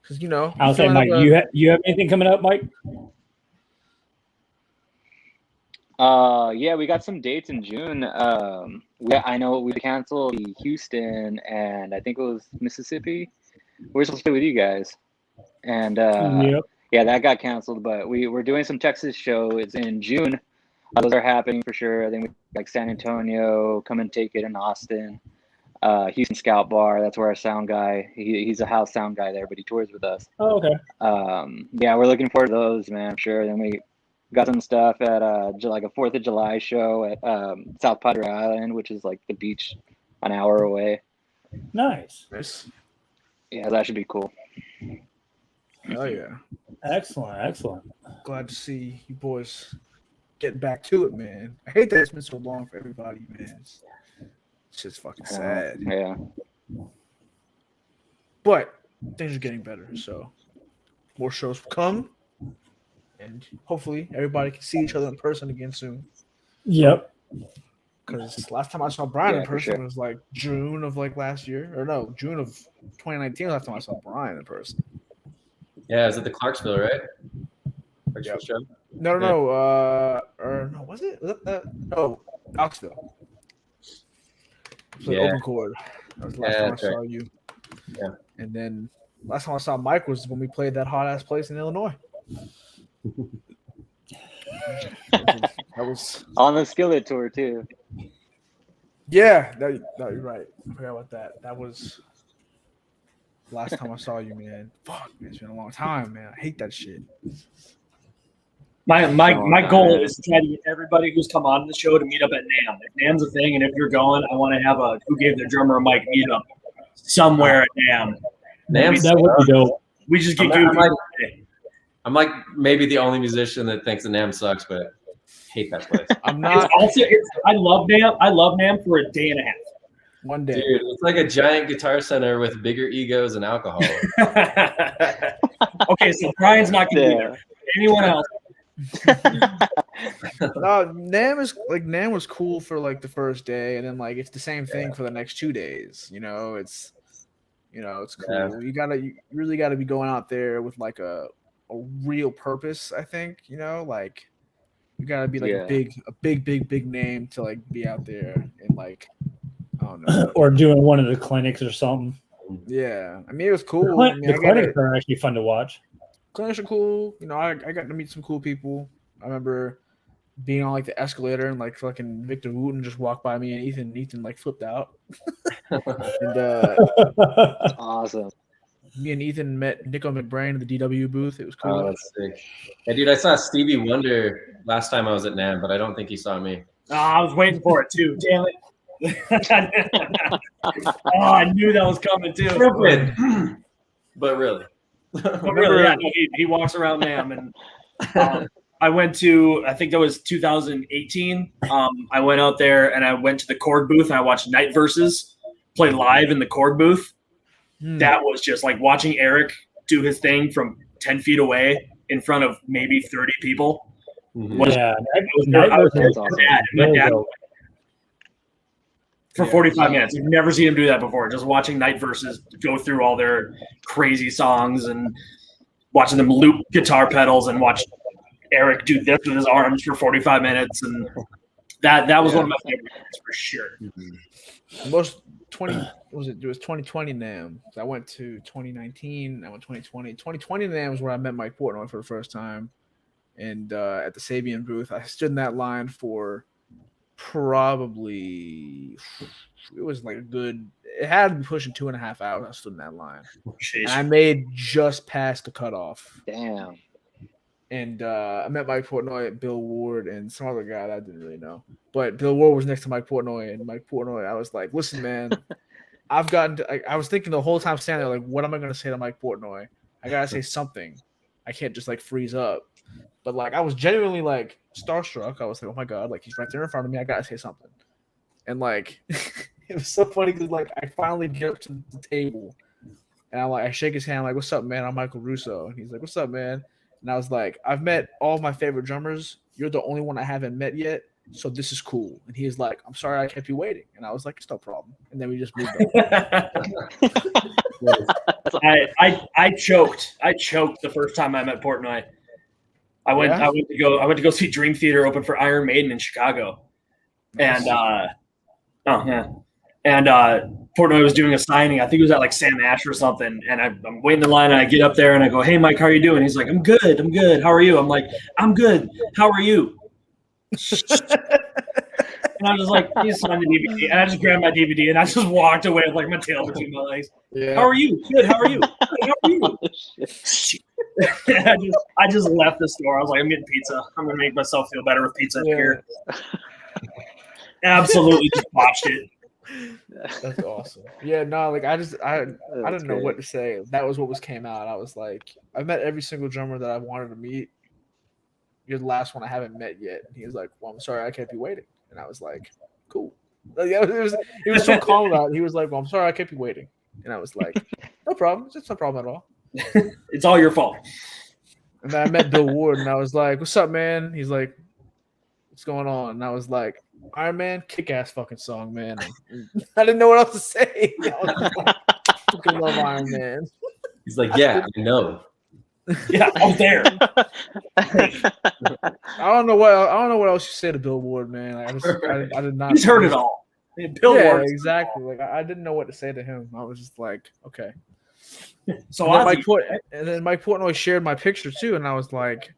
Because I'll say, Mike, you have anything coming up, Mike? Yeah, we got some dates in June. I know we canceled the Houston and I think it was Mississippi. We were supposed to play with you guys, and yeah, that got canceled. But we're doing some Texas shows in June. Those are happening for sure. I think we like San Antonio, Come and Take It in Austin, Houston Scout Bar. That's where our sound guy. He's a house sound guy there, but he tours with us. Oh, okay. Yeah, we're looking forward to those, man. I'm sure. Then we got some stuff at like a 4th of July show at South Padre Island, which is like the beach an hour away. Nice. Yeah, that should be cool. Oh yeah. Excellent. Glad to see you boys getting back to it, man. I hate that it's been so long for everybody, man. It's just fucking sad. Yeah. But things are getting better, so more shows will come. And hopefully everybody can see each other in person again soon. Yep. Because last time I saw Brian in person was like June of like last year. Or no, June of 2019 last time I saw Brian in person. Yeah, is it the Clarksville, right? Clarksville show? No. Or no, was it? Was that no, Knoxville. It was open chord. That was the last time I saw you. Yeah. And then last time I saw Mike was when we played that hot ass place in Illinois. That was on the Skillet tour too. Yeah, no, you're right. I forgot about that. That was last time I saw you, man. Fuck, man, it's been a long time, man. I hate that shit. My goal is to try to get everybody who's come on the show to meet up at NAMM. If NAMM's a thing, and if you're going, I want to have a Who Gave Their Drummer a Mic meetup somewhere at NAMM. That would be dope. We just get goofy. I'm like maybe the only musician that thinks the NAMM sucks, but hate that place. I'm not. I love NAMM. I love NAMM for a day and a half. One day, dude, it's like a giant Guitar Center with bigger egos and alcohol. Okay, so Brian's not gonna be there. Anyone else? NAMM was cool for like the first day, and then like it's the same thing for the next 2 days. It's cool. Yeah. You really gotta be going out there with like a real purpose. I think like you gotta be like a big name to like be out there and like I don't know, or doing one of the clinics or something. Yeah, I mean it was cool. The clinics are actually fun to watch. Clinics are cool. I got to meet some cool people. I remember being on like the escalator and like fucking Victor Wooten just walked by me and Ethan like flipped out. And That's awesome. Me and Ethan met Nico McBrain in the DW booth. It was cool. Oh, that's sick. Hey, dude, I saw Stevie Wonder last time I was at NAMM, but I don't think he saw me. Oh, I was waiting for it too. Damn it. I knew that was coming too. But really. But really, yeah, he walks around NAMM, and I went to, I think that was 2018. I went out there and I went to the Chord booth and I watched Night Verses play live in the Chord booth. That was just like watching Eric do his thing from 10 feet away in front of maybe 30 people. Yeah, for 45 minutes. You've never seen him do that before. Just watching Night Verses go through all their crazy songs and watching them loop guitar pedals and watch Eric do this with his arms for 45 minutes. And that was one of my favorites for sure. Most 20 was it? It was 2020 NAMM. So I went to 2019. I went 2020. 2020 NAMM was where I met Mike Portnoy for the first time, and at the Sabian booth, I stood in that line for probably it was like a good. It had to be pushing 2.5 hours. I stood in that line, and I made just past the cutoff. Damn. And I met Mike Portnoy, Bill Ward, and some other guy that I didn't really know. But Bill Ward was next to Mike Portnoy, and Mike Portnoy, I was like, listen, man, I was thinking the whole time standing there, like, what am I going to say to Mike Portnoy? I got to say something. I can't just, like, freeze up. But, like, I was genuinely, like, starstruck. I was like, oh, my God, like, he's right there in front of me. I got to say something. And, like, it was so funny because, like, I finally get up to the table, and I shake his hand, like, what's up, man? I'm Michael Russo. And he's like, what's up, man? And I was like, I've met all of my favorite drummers. You're the only one I haven't met yet. So this is cool. And he was like, I'm sorry I kept you waiting. And I was like, it's no problem. And then we just moved on. I choked. I choked the first time I met Portnoy. I went to go see Dream Theater open for Iron Maiden in Chicago. Nice. And Portnoy was doing a signing. I think it was at like Sam Ash or something. And I'm waiting in line, and I get up there and I go, "Hey, Mike, how are you doing?" He's like, "I'm good. I'm good. How are you?" I'm like, "I'm good. How are you?" And I was like, "Please sign the DVD." And I just grabbed my DVD and I just walked away with like my tail between my legs. Yeah. How are you? Good. How are you? How are you? I just left the store. I was like, I'm getting pizza. I'm gonna make myself feel better with pizza here. Absolutely just watched it. That's awesome. Yeah, no, like I didn't know what to say. That was what came out. I was like, I've met every single drummer that I wanted to meet. You're the last one I haven't met yet. And he was like, well, I'm sorry I kept you waiting. And I was like, cool. Like, he was so calm about it. He was like, well, I'm sorry I kept you waiting. And I was like, no problem. It's no problem at all. It's all your fault. And then I met Bill Ward and I was like, what's up, man? He's like, what's going on? And I was like, Iron Man, kick-ass fucking song, man. I didn't know what else to say. I was like, fucking love Iron Man. He's like, yeah, I know. Yeah, I'm there. I don't know what else you say to Bill Ward, man. I did not. He's heard it all. Bill Ward. Exactly. Like I didn't know what to say to him. I was just like, okay. So and then Mike Portnoy shared my picture too, and I was like,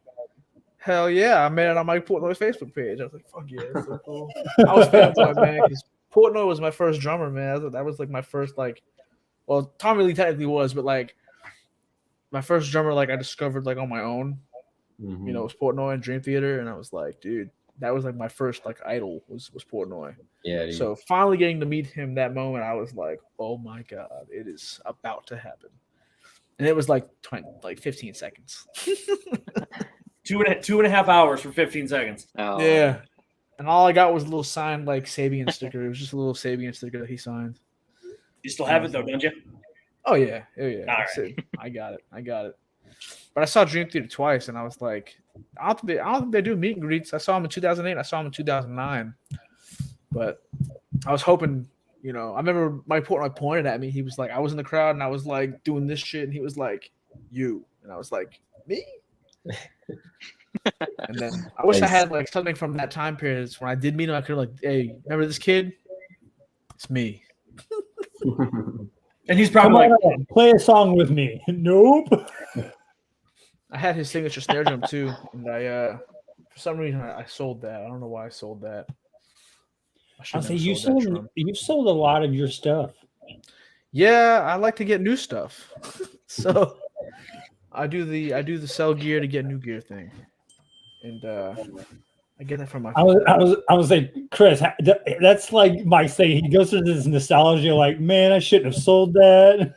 hell yeah, I made it on Mike Portnoy's Facebook page. I was like, fuck yeah, that's so cool. I was fanboy, man, because Portnoy was my first drummer, man. That was like my first like Well, Tommy Lee technically was, but like my first drummer, like I discovered like on my own. Mhm. You know, it was Portnoy and Dream Theater, and I was like, dude, that was like my first like idol was Portnoy. Yeah, dude. So finally getting to meet him that moment, I was like, oh my god, it is about to happen. And it was like 15 seconds. 2.5 hours for 15 seconds. Oh, Yeah. And all I got was a little signed like Sabian sticker. It was just a little Sabian sticker that he signed. You still have it though, don't you? Oh yeah. Oh yeah. All That's it. I got it. But I saw Dream Theater twice and I was like, I don't think they do meet and greets. I saw him in 2008, I saw him in 2009. But I was hoping, you know, I remember Mike Portnoy pointed at me. He was like, I was in the crowd and I was like doing this shit, and he was like, you. And I was like, me? And then I wish I had like something from that time period. When I did meet him, I could have like, hey, remember this kid? It's me. And he's Come probably like, on, play a song with me. Nope. I had his signature snare drum too, and I for some reason I sold that. I don't know why I sold that. I'll say you sold a lot of your stuff. Yeah, I like to get new stuff, so I do the sell gear to get new gear thing, and I get that from my. I was like, Chris, that's like Mike saying he goes through this nostalgia, like, man, I shouldn't have sold that.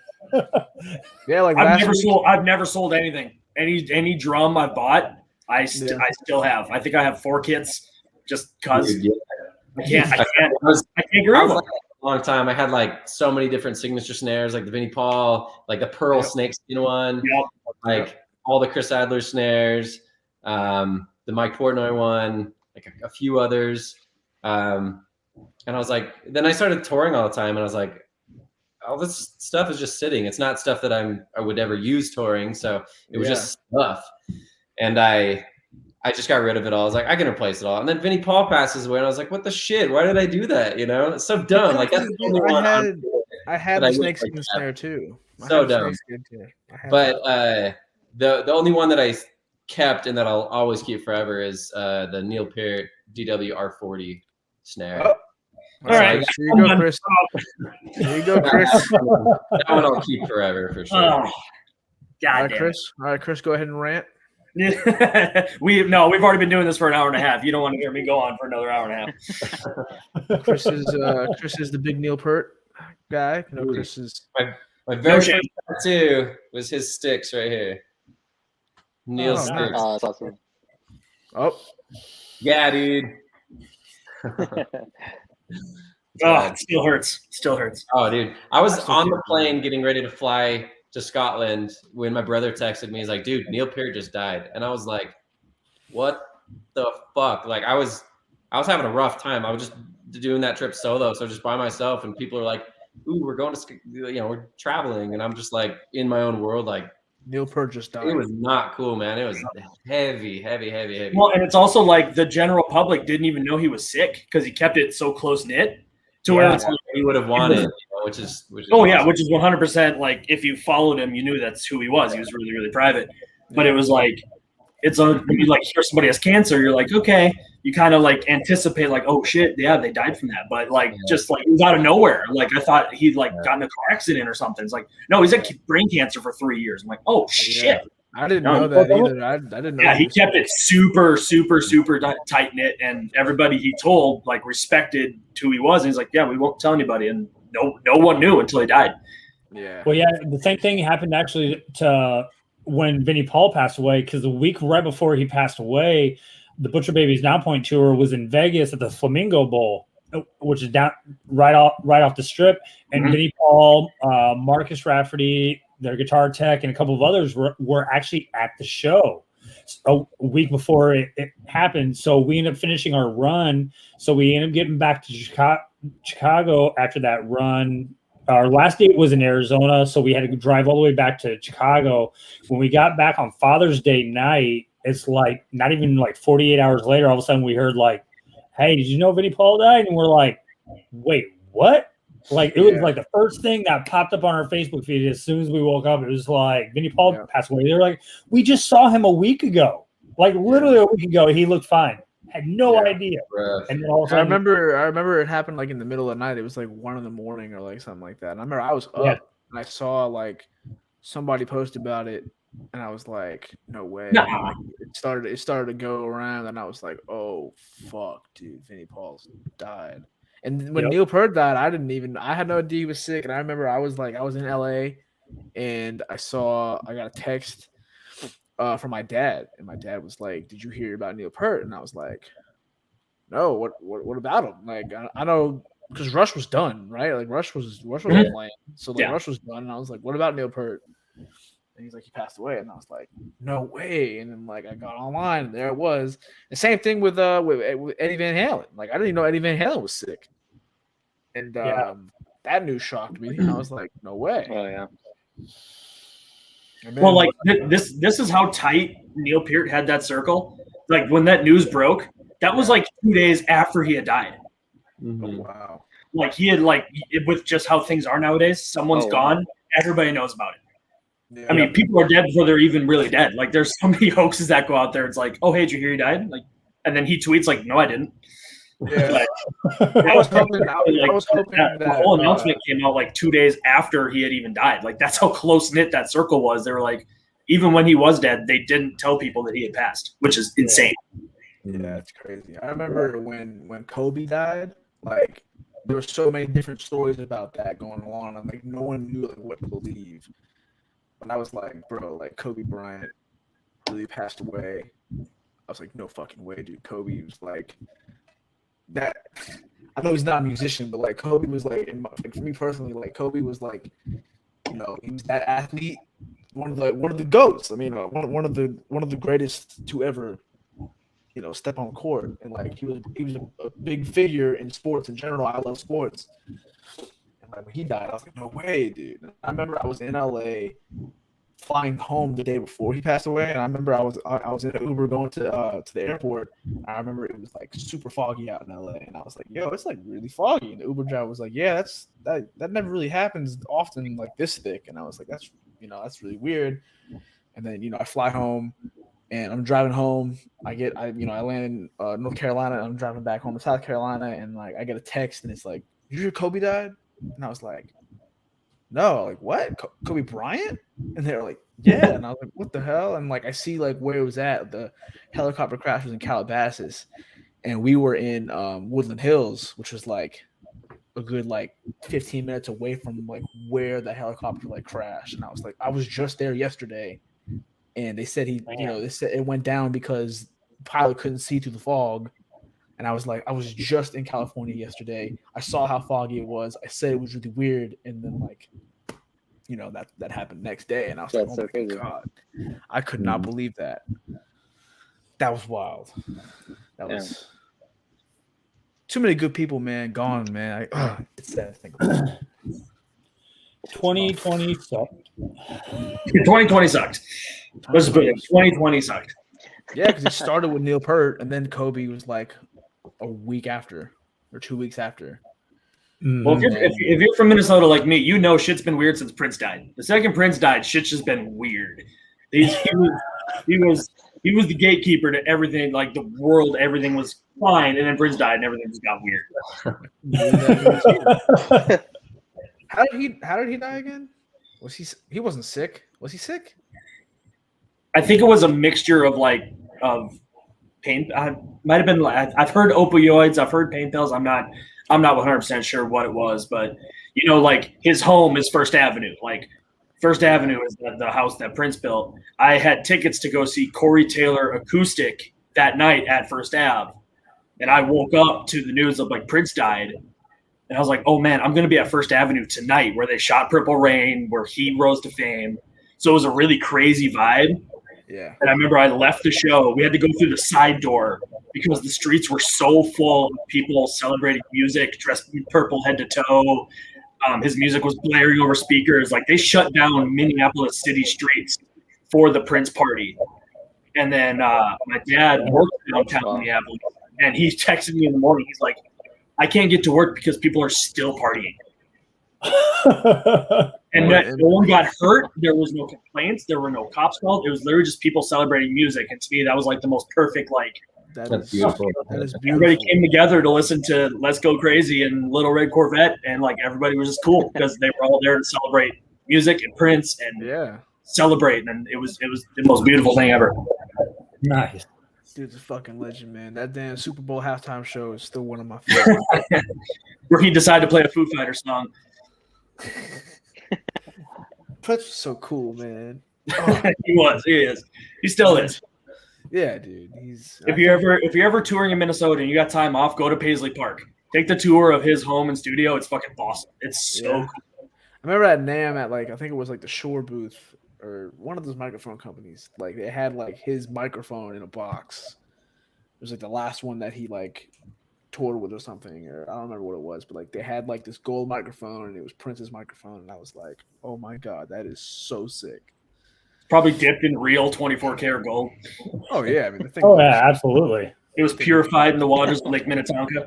Yeah, like I've never sold anything. Any drum I bought, I still have. I think I have 4 kits just because I can't get rid of them. A long time. I had like so many different signature snares, like the Vinnie Paul, like the Pearl snakeskin one, like all the Chris Adler snares, the Mike Portnoy one, like a few others. And I was like, then I started touring all the time, and I was like, all this stuff is just sitting. It's not stuff that I would ever use touring. So it was just stuff. And I just got rid of it all. I was like, I can replace it all. And then Vinnie Paul passes away, and I was like, what the shit? Why did I do that? You know, it's so dumb. Like that's the only one I had the snakeskin snare too. So dumb. But the only one that I kept and that I'll always keep forever is the Neil Peart DW R40 snare. Oh. All right, here you go, Chris. Here you go, Chris. That one I'll keep forever for sure. Oh, God damn. Chris. All right, Chris, go ahead and rant. We've already been doing this for an hour and a half. You don't want to hear me go on for another hour and a half. Chris is the big Neil Peart guy. You know, Chris is my very first tattoo was his sticks right here. Neil's sticks. Nice. Oh, that's awesome. Oh, yeah, dude. Oh, it still hurts. Oh, dude. I was on the plane getting ready to fly to Scotland when my brother texted me. He's like, dude, Neil Peart just died. And I was like, what the fuck? Like I was having a rough time. I was just doing that trip solo. So just by myself, and people are like, ooh, we're going to, we're traveling. And I'm just like in my own world, like Neil Peart just died. It was not cool, man. It was heavy. Well, and it's also like the general public didn't even know he was sick because he kept it so close knit to where it's like, he would have wanted, which is awesome. Which is 100% like if you followed him, you knew that's who he was. He was really, really private. But it was like when you like hear somebody has cancer, you're like, okay, you kind of like anticipate like, oh shit, yeah, they died from that. But like just like it was out of nowhere. Like I thought he'd like gotten a car accident or something. It's like, no, he's had brain cancer for 3 years. I'm like, oh shit. I didn't know that either. I didn't know. Yeah, he kept it super, super, super tight knit, and everybody he told like respected who he was. And he's like, yeah, we won't tell anybody, and no one knew until he died. Yeah. Well, yeah, the same thing happened actually to when Vinnie Paul passed away, because the week right before he passed away, the Butcher Babies Now Point tour was in Vegas at the Flamingo Bowl, which is down right off the strip, and Vinnie Paul, Marcus Rafferty, their guitar tech, and a couple of others were actually at the show a week before it happened. So we ended up finishing our run. So we ended up getting back to Chicago after that run. Our last date was in Arizona, so we had to drive all the way back to Chicago. When we got back on Father's Day night, it's like not even like 48 hours later, all of a sudden we heard like, hey, did you know Vinnie Paul died? And we're like, wait, what? Like it was like the first thing that popped up on our Facebook feed as soon as we woke up. It was like Vinnie Paul passed away. They were like, we just saw him a week ago, like literally a week ago. He looked fine. Had no idea. And then all of a sudden, I remember it happened like in the middle of the night. It was like 1 a.m. or like something like that. And I remember I was up. and I saw like somebody post about it, and I was like, no way. Nah. And, like, it started to go around, and I was like, oh fuck, dude, Vinnie Paul's died. And when Neil Peart died, I had no idea he was sick. And I remember I was in LA, and I got a text from my dad, and my dad was like, "Did you hear about Neil Peart?" And I was like, "No, what about him?" Like I know because Rush was done, right? Like Rush was playing, so like Rush was done, and I was like, "What about Neil Peart?" And he's like, "He passed away," and I was like, "No way!" And then like I got online, and there it was. The same thing with Eddie Van Halen. Like I didn't even know Eddie Van Halen was sick, and that news shocked me. And I was like, "No way!" Oh yeah. Well, like this is how tight Neil Peart had that circle. Like when that news broke, that was like 2 days after he had died. Oh, wow. Like he had with just how things are nowadays, someone's gone, everybody knows about it. Yeah. I mean, people are dead before they're even really dead. Like there's so many hoaxes that go out there. It's like, oh hey, did you hear he died? Like, and then he tweets like, no, I didn't. Yeah. I was hoping that the whole announcement came out like 2 days after he had even died. Like that's how close knit that circle was. They were like, even when he was dead, they didn't tell people that he had passed, which is insane. Yeah, it's crazy. I remember when Kobe died, like there were so many different stories about that going on, and like no one knew like what to believe. But I was like, bro, like Kobe Bryant really passed away. I was like, no fucking way, dude. Kobe was like that. I know he's not a musician, but like Kobe was like, for me personally, like Kobe was like, he was that athlete, one of the GOATs. I mean, one of the greatest to ever, step on court. And like he was a big figure in sports in general. I love sports. And like when he died, I was like, no way, dude. I remember I was in LA flying home the day before he passed away, and I remember I was in an Uber going to the airport. I remember it was like super foggy out in LA, and I was like, "Yo, it's like really foggy." And the Uber driver was like, "Yeah, that never really happens often like this thick." And I was like, "That's really weird." And then I fly home, and I'm driving home. I land in North Carolina, and I'm driving back home to South Carolina, and like I get a text, and it's like, "Did you hear Kobe died?" And I was like, no, like what? Kobe Bryant? And they were like, yeah. And I was like, what the hell? And like I see like where it was at. The helicopter crash was in Calabasas, and we were in Woodland Hills, which was like a good like 15 minutes away from like where the helicopter like crashed. And I was like, I was just there yesterday, and they said they said it went down because the pilot couldn't see through the fog. And I was like, I was just in California yesterday. I saw how foggy it was. I said it was really weird. And then like, that happened next day. And I was like, oh my God, I could not believe that. That was wild. That was too many good people, man. Gone, man. It's sad to think about. 2020 sucked. 2020 sucked. Let's put it. 2020 sucked. Yeah, because it started with Neil Peart, and then Kobe was like a week after or 2 weeks after. Well, if you're from Minnesota like me, shit's been weird since Prince died. The second Prince died, shit's just been weird. He was the gatekeeper to everything, like the world, everything was fine, and then Prince died and everything just got weird. How did he die again? He wasn't sick? Was he sick? I think it was a mixture of pain. Might have been. I've heard opioids. I've heard pain pills. I'm not 100% sure what it was, but like his home is First Avenue. Like First Avenue is the house that Prince built. I had tickets to go see Corey Taylor acoustic that night at First Ave, and I woke up to the news of like Prince died, and I was like, oh man, I'm gonna be at First Avenue tonight where they shot Purple Rain, where he rose to fame. So it was a really crazy vibe. Yeah. And I remember I left the show. We had to go through the side door because the streets were so full of people celebrating music, dressed in purple head to toe. His music was blaring over speakers. Like they shut down Minneapolis city streets for the Prince party. And then my dad worked downtown Minneapolis, and he texted me in the morning. He's like, I can't get to work because people are still partying. And no one got hurt. There was no complaints. There were no cops called. It was literally just people celebrating music. And to me, that was like the most perfect, like, that's beautiful. That is beautiful. Everybody came together to listen to Let's Go Crazy and Little Red Corvette. And like everybody was just cool because they were all there to celebrate music and Prince and Yeah. celebrate. And it was the most beautiful thing ever. Nice. Dude's a fucking legend, man. That damn Super Bowl halftime show is still one of my favorites. Where he decided to play a Foo Fighters song. Prince was so cool, man. He is. He still is. Yeah, dude. If you're ever touring in Minnesota and you got time off, go to Paisley Park. Take the tour of his home and studio. It's fucking awesome. It's so cool. I remember at NAMM at I think it was the Shure booth or one of those microphone companies. Like they had his microphone in a box. It was the last one that he toured with or something, or I don't remember what it was, but they had this gold microphone and it was Prince's microphone, and I was like, oh my god, that is so sick. Probably dipped in real 24 karat gold. Oh yeah, I mean the thing. Oh yeah, absolutely. It was purified in the waters of Lake Minnetonka.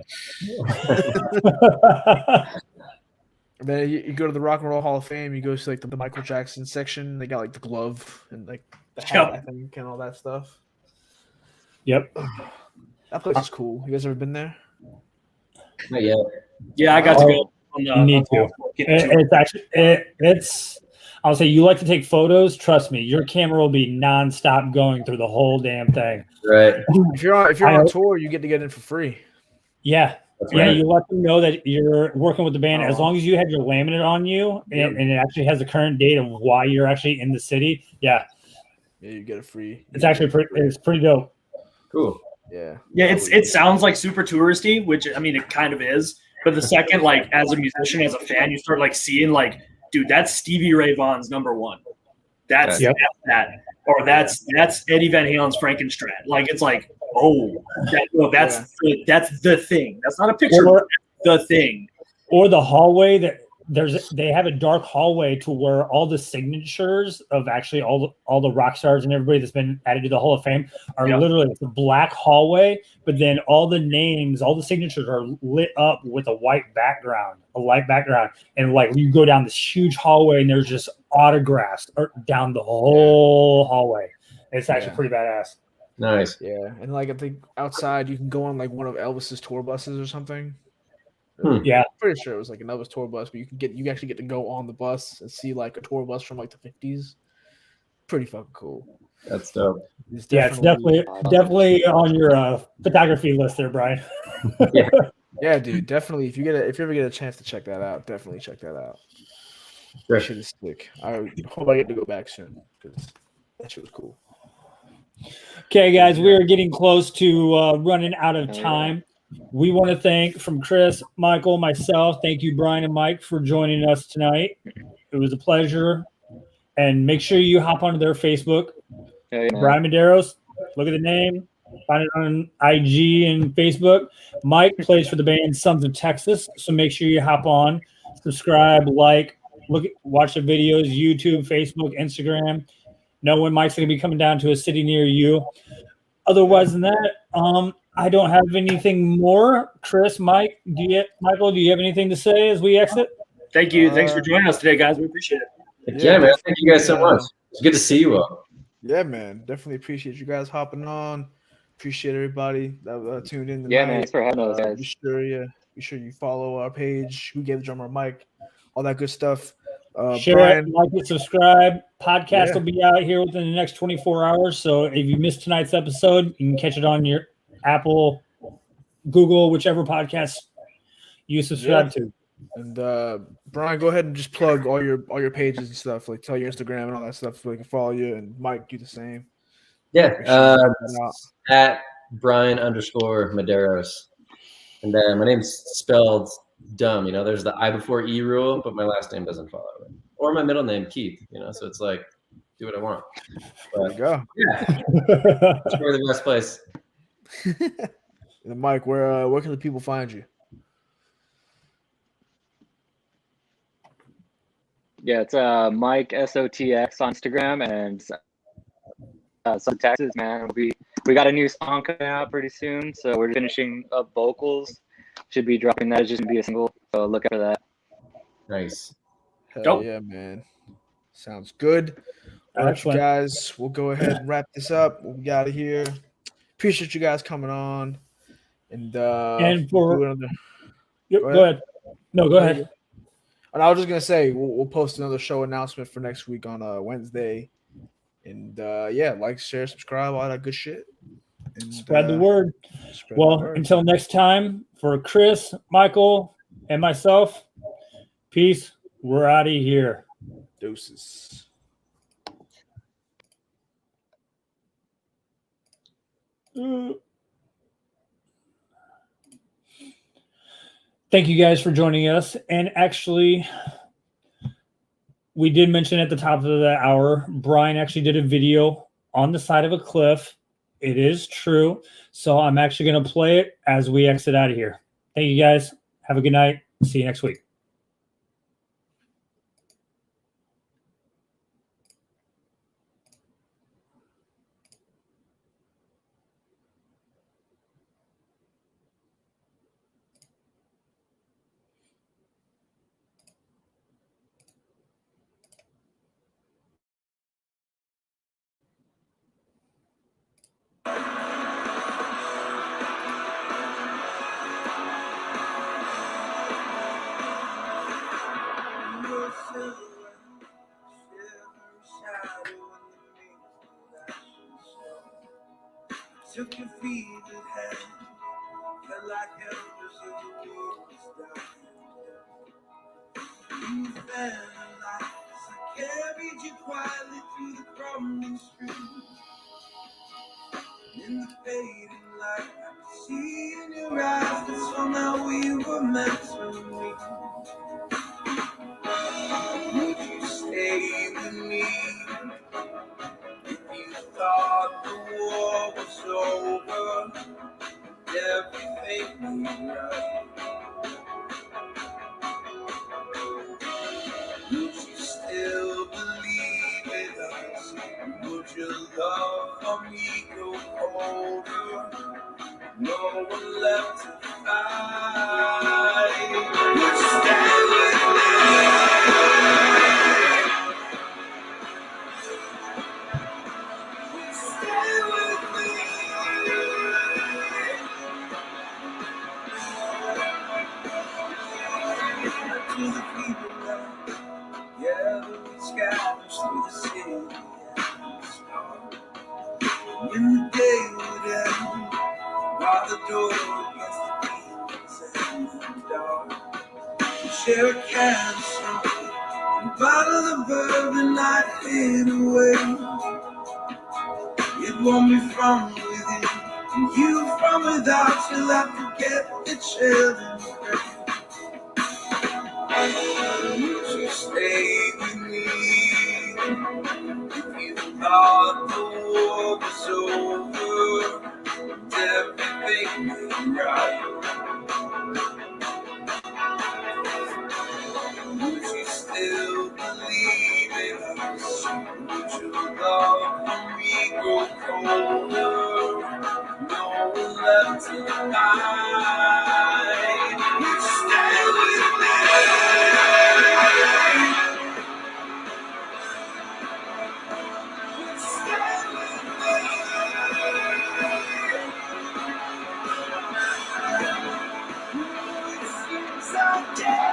And then you go to the Rock and Roll Hall of Fame. You go to the Michael Jackson section. They got the glove and the hat, I think, and all that stuff. Yep. That place is cool. You guys ever been there? Not yet. Yeah, I got to go. You need to. It's actually it's. I'll say you like to take photos. Trust me, your camera will be nonstop going through the whole damn thing. Right. If you're on tour, you get to get in for free. Yeah. That's Yeah, right. you let them know that you're working with the band as long as you have your laminate on you and it actually has the current date of why you're actually in the city. Yeah. Yeah, you get it free. It's actually pretty dope. Cool. Yeah. Yeah, it sounds like super touristy, which I mean it kind of is. But the second, as a musician, as a fan, you start seeing dude, that's Stevie Ray Vaughan's number one. That's that. Or that's Eddie Van Halen's Frankenstrat. It's that's the thing. That's not a picture. Or, that's the thing. Or the hallway that they have a dark hallway to where all the signatures of actually all the rock stars and everybody that's been added to the Hall of Fame are literally the black hallway, but then all the names, all the signatures are lit up with a light background, and you go down this huge hallway and there's just autographs down the whole hallway. It's actually pretty badass. Nice. Yeah, and I think outside you can go on one of Elvis's tour buses or something. Yeah, I'm pretty sure it was an Elvis tour bus, but you actually get to go on the bus and see a tour bus from the 50s. Pretty fucking cool. That's dope. It's definitely on your photography list there, Brian. Yeah, dude, definitely. If you ever get a chance to check that out, definitely check that out. That shit is sick. I hope I get to go back soon because that shit was cool. Okay, guys, we are getting close to running out of time. We want to thank from Chris, Michael, myself. Thank you, Brian and Mike, for joining us tonight. It was a pleasure. And make sure you hop onto their Facebook. Brian Madeiros, look at the name. Find it on IG and Facebook. Mike plays for the band Sons of Texas. So make sure you hop on, subscribe, watch the videos, YouTube, Facebook, Instagram. Know when Mike's going to be coming down to a city near you. Otherwise than that, I don't have anything more. Chris, Michael, do you have anything to say as we exit? Thank you. Thanks for joining us today, guys. We appreciate it. Yeah, man. Thank you guys so much. It's good to see you all. Yeah, man. Definitely appreciate you guys hopping on. Appreciate everybody that tuned in tonight. Yeah, man. Thanks for having us, guys. Be sure you follow our page. Who Gave the Drummer a Mic? All that good stuff. Share Brian, it, like it, subscribe. Podcast will be out here within the next 24 hours. So if you missed tonight's episode, you can catch it on your Apple, Google, whichever podcast you subscribe to. And Brian, go ahead and just plug all your pages and stuff. Tell your Instagram and all that stuff so they can follow you. And Mike, do the same. Yeah. At Brian_Madeiros. And my name's spelled dumb. There's the I before E rule, but my last name doesn't follow it. Or my middle name, Keith. So it's do what I want. But, there you go. Yeah. It's probably the best place. And Mike, where can the people find you? Yeah, it's Mike SOTX on Instagram and some Texas, man. We got a new song coming out pretty soon, so we're finishing up vocals. Should be dropping that. It's just gonna be a single, so look out for that. Nice. Hell yeah, man. Sounds good. All right, you guys, we'll go ahead and wrap this up. We'll be out of here. Appreciate you guys coming on. And go ahead. No, go ahead. And I was just gonna say we'll post another show announcement for next week on Wednesday. And yeah, like, share, subscribe, all that good shit. And Spread the word. spread the Well, word. until next time, for Chris, Michael, and myself, peace. We're out of here. Deuces. Thank you guys for joining us. And actually, we did mention at the top of the hour, Brian actually did a video on the side of a cliff. It is true. So I'm actually going to play it as we exit out of here. Thank you guys. Have a good night. See you next week. Took your fevered hand, felt like elders in the wilderness dying. You fell alive as I carried you quietly through the crumbling streets. In the fading light, I could see in your eyes that somehow we were meant to meet. Would you stay with me? You thought the war was over, everything was right. Would you still believe in us? Would your love for me grow colder? No one left to fight. Would you stay with me? Would you stay with me? To the people now, yeah, we scavenge through the city and the stars. When the day would end, while the door against the demons and the dark, we share a can of something, and bottle the bourbon I'd hid away. It won't be from within, and you from without, till I forget the chill and the rain. Would you stay with me? If you thought the war was over, everything was right. Would you still believe in us? Would your love for me grow colder? No one left to hide. Would you stay with me? Would you stay with me? It seems I dare.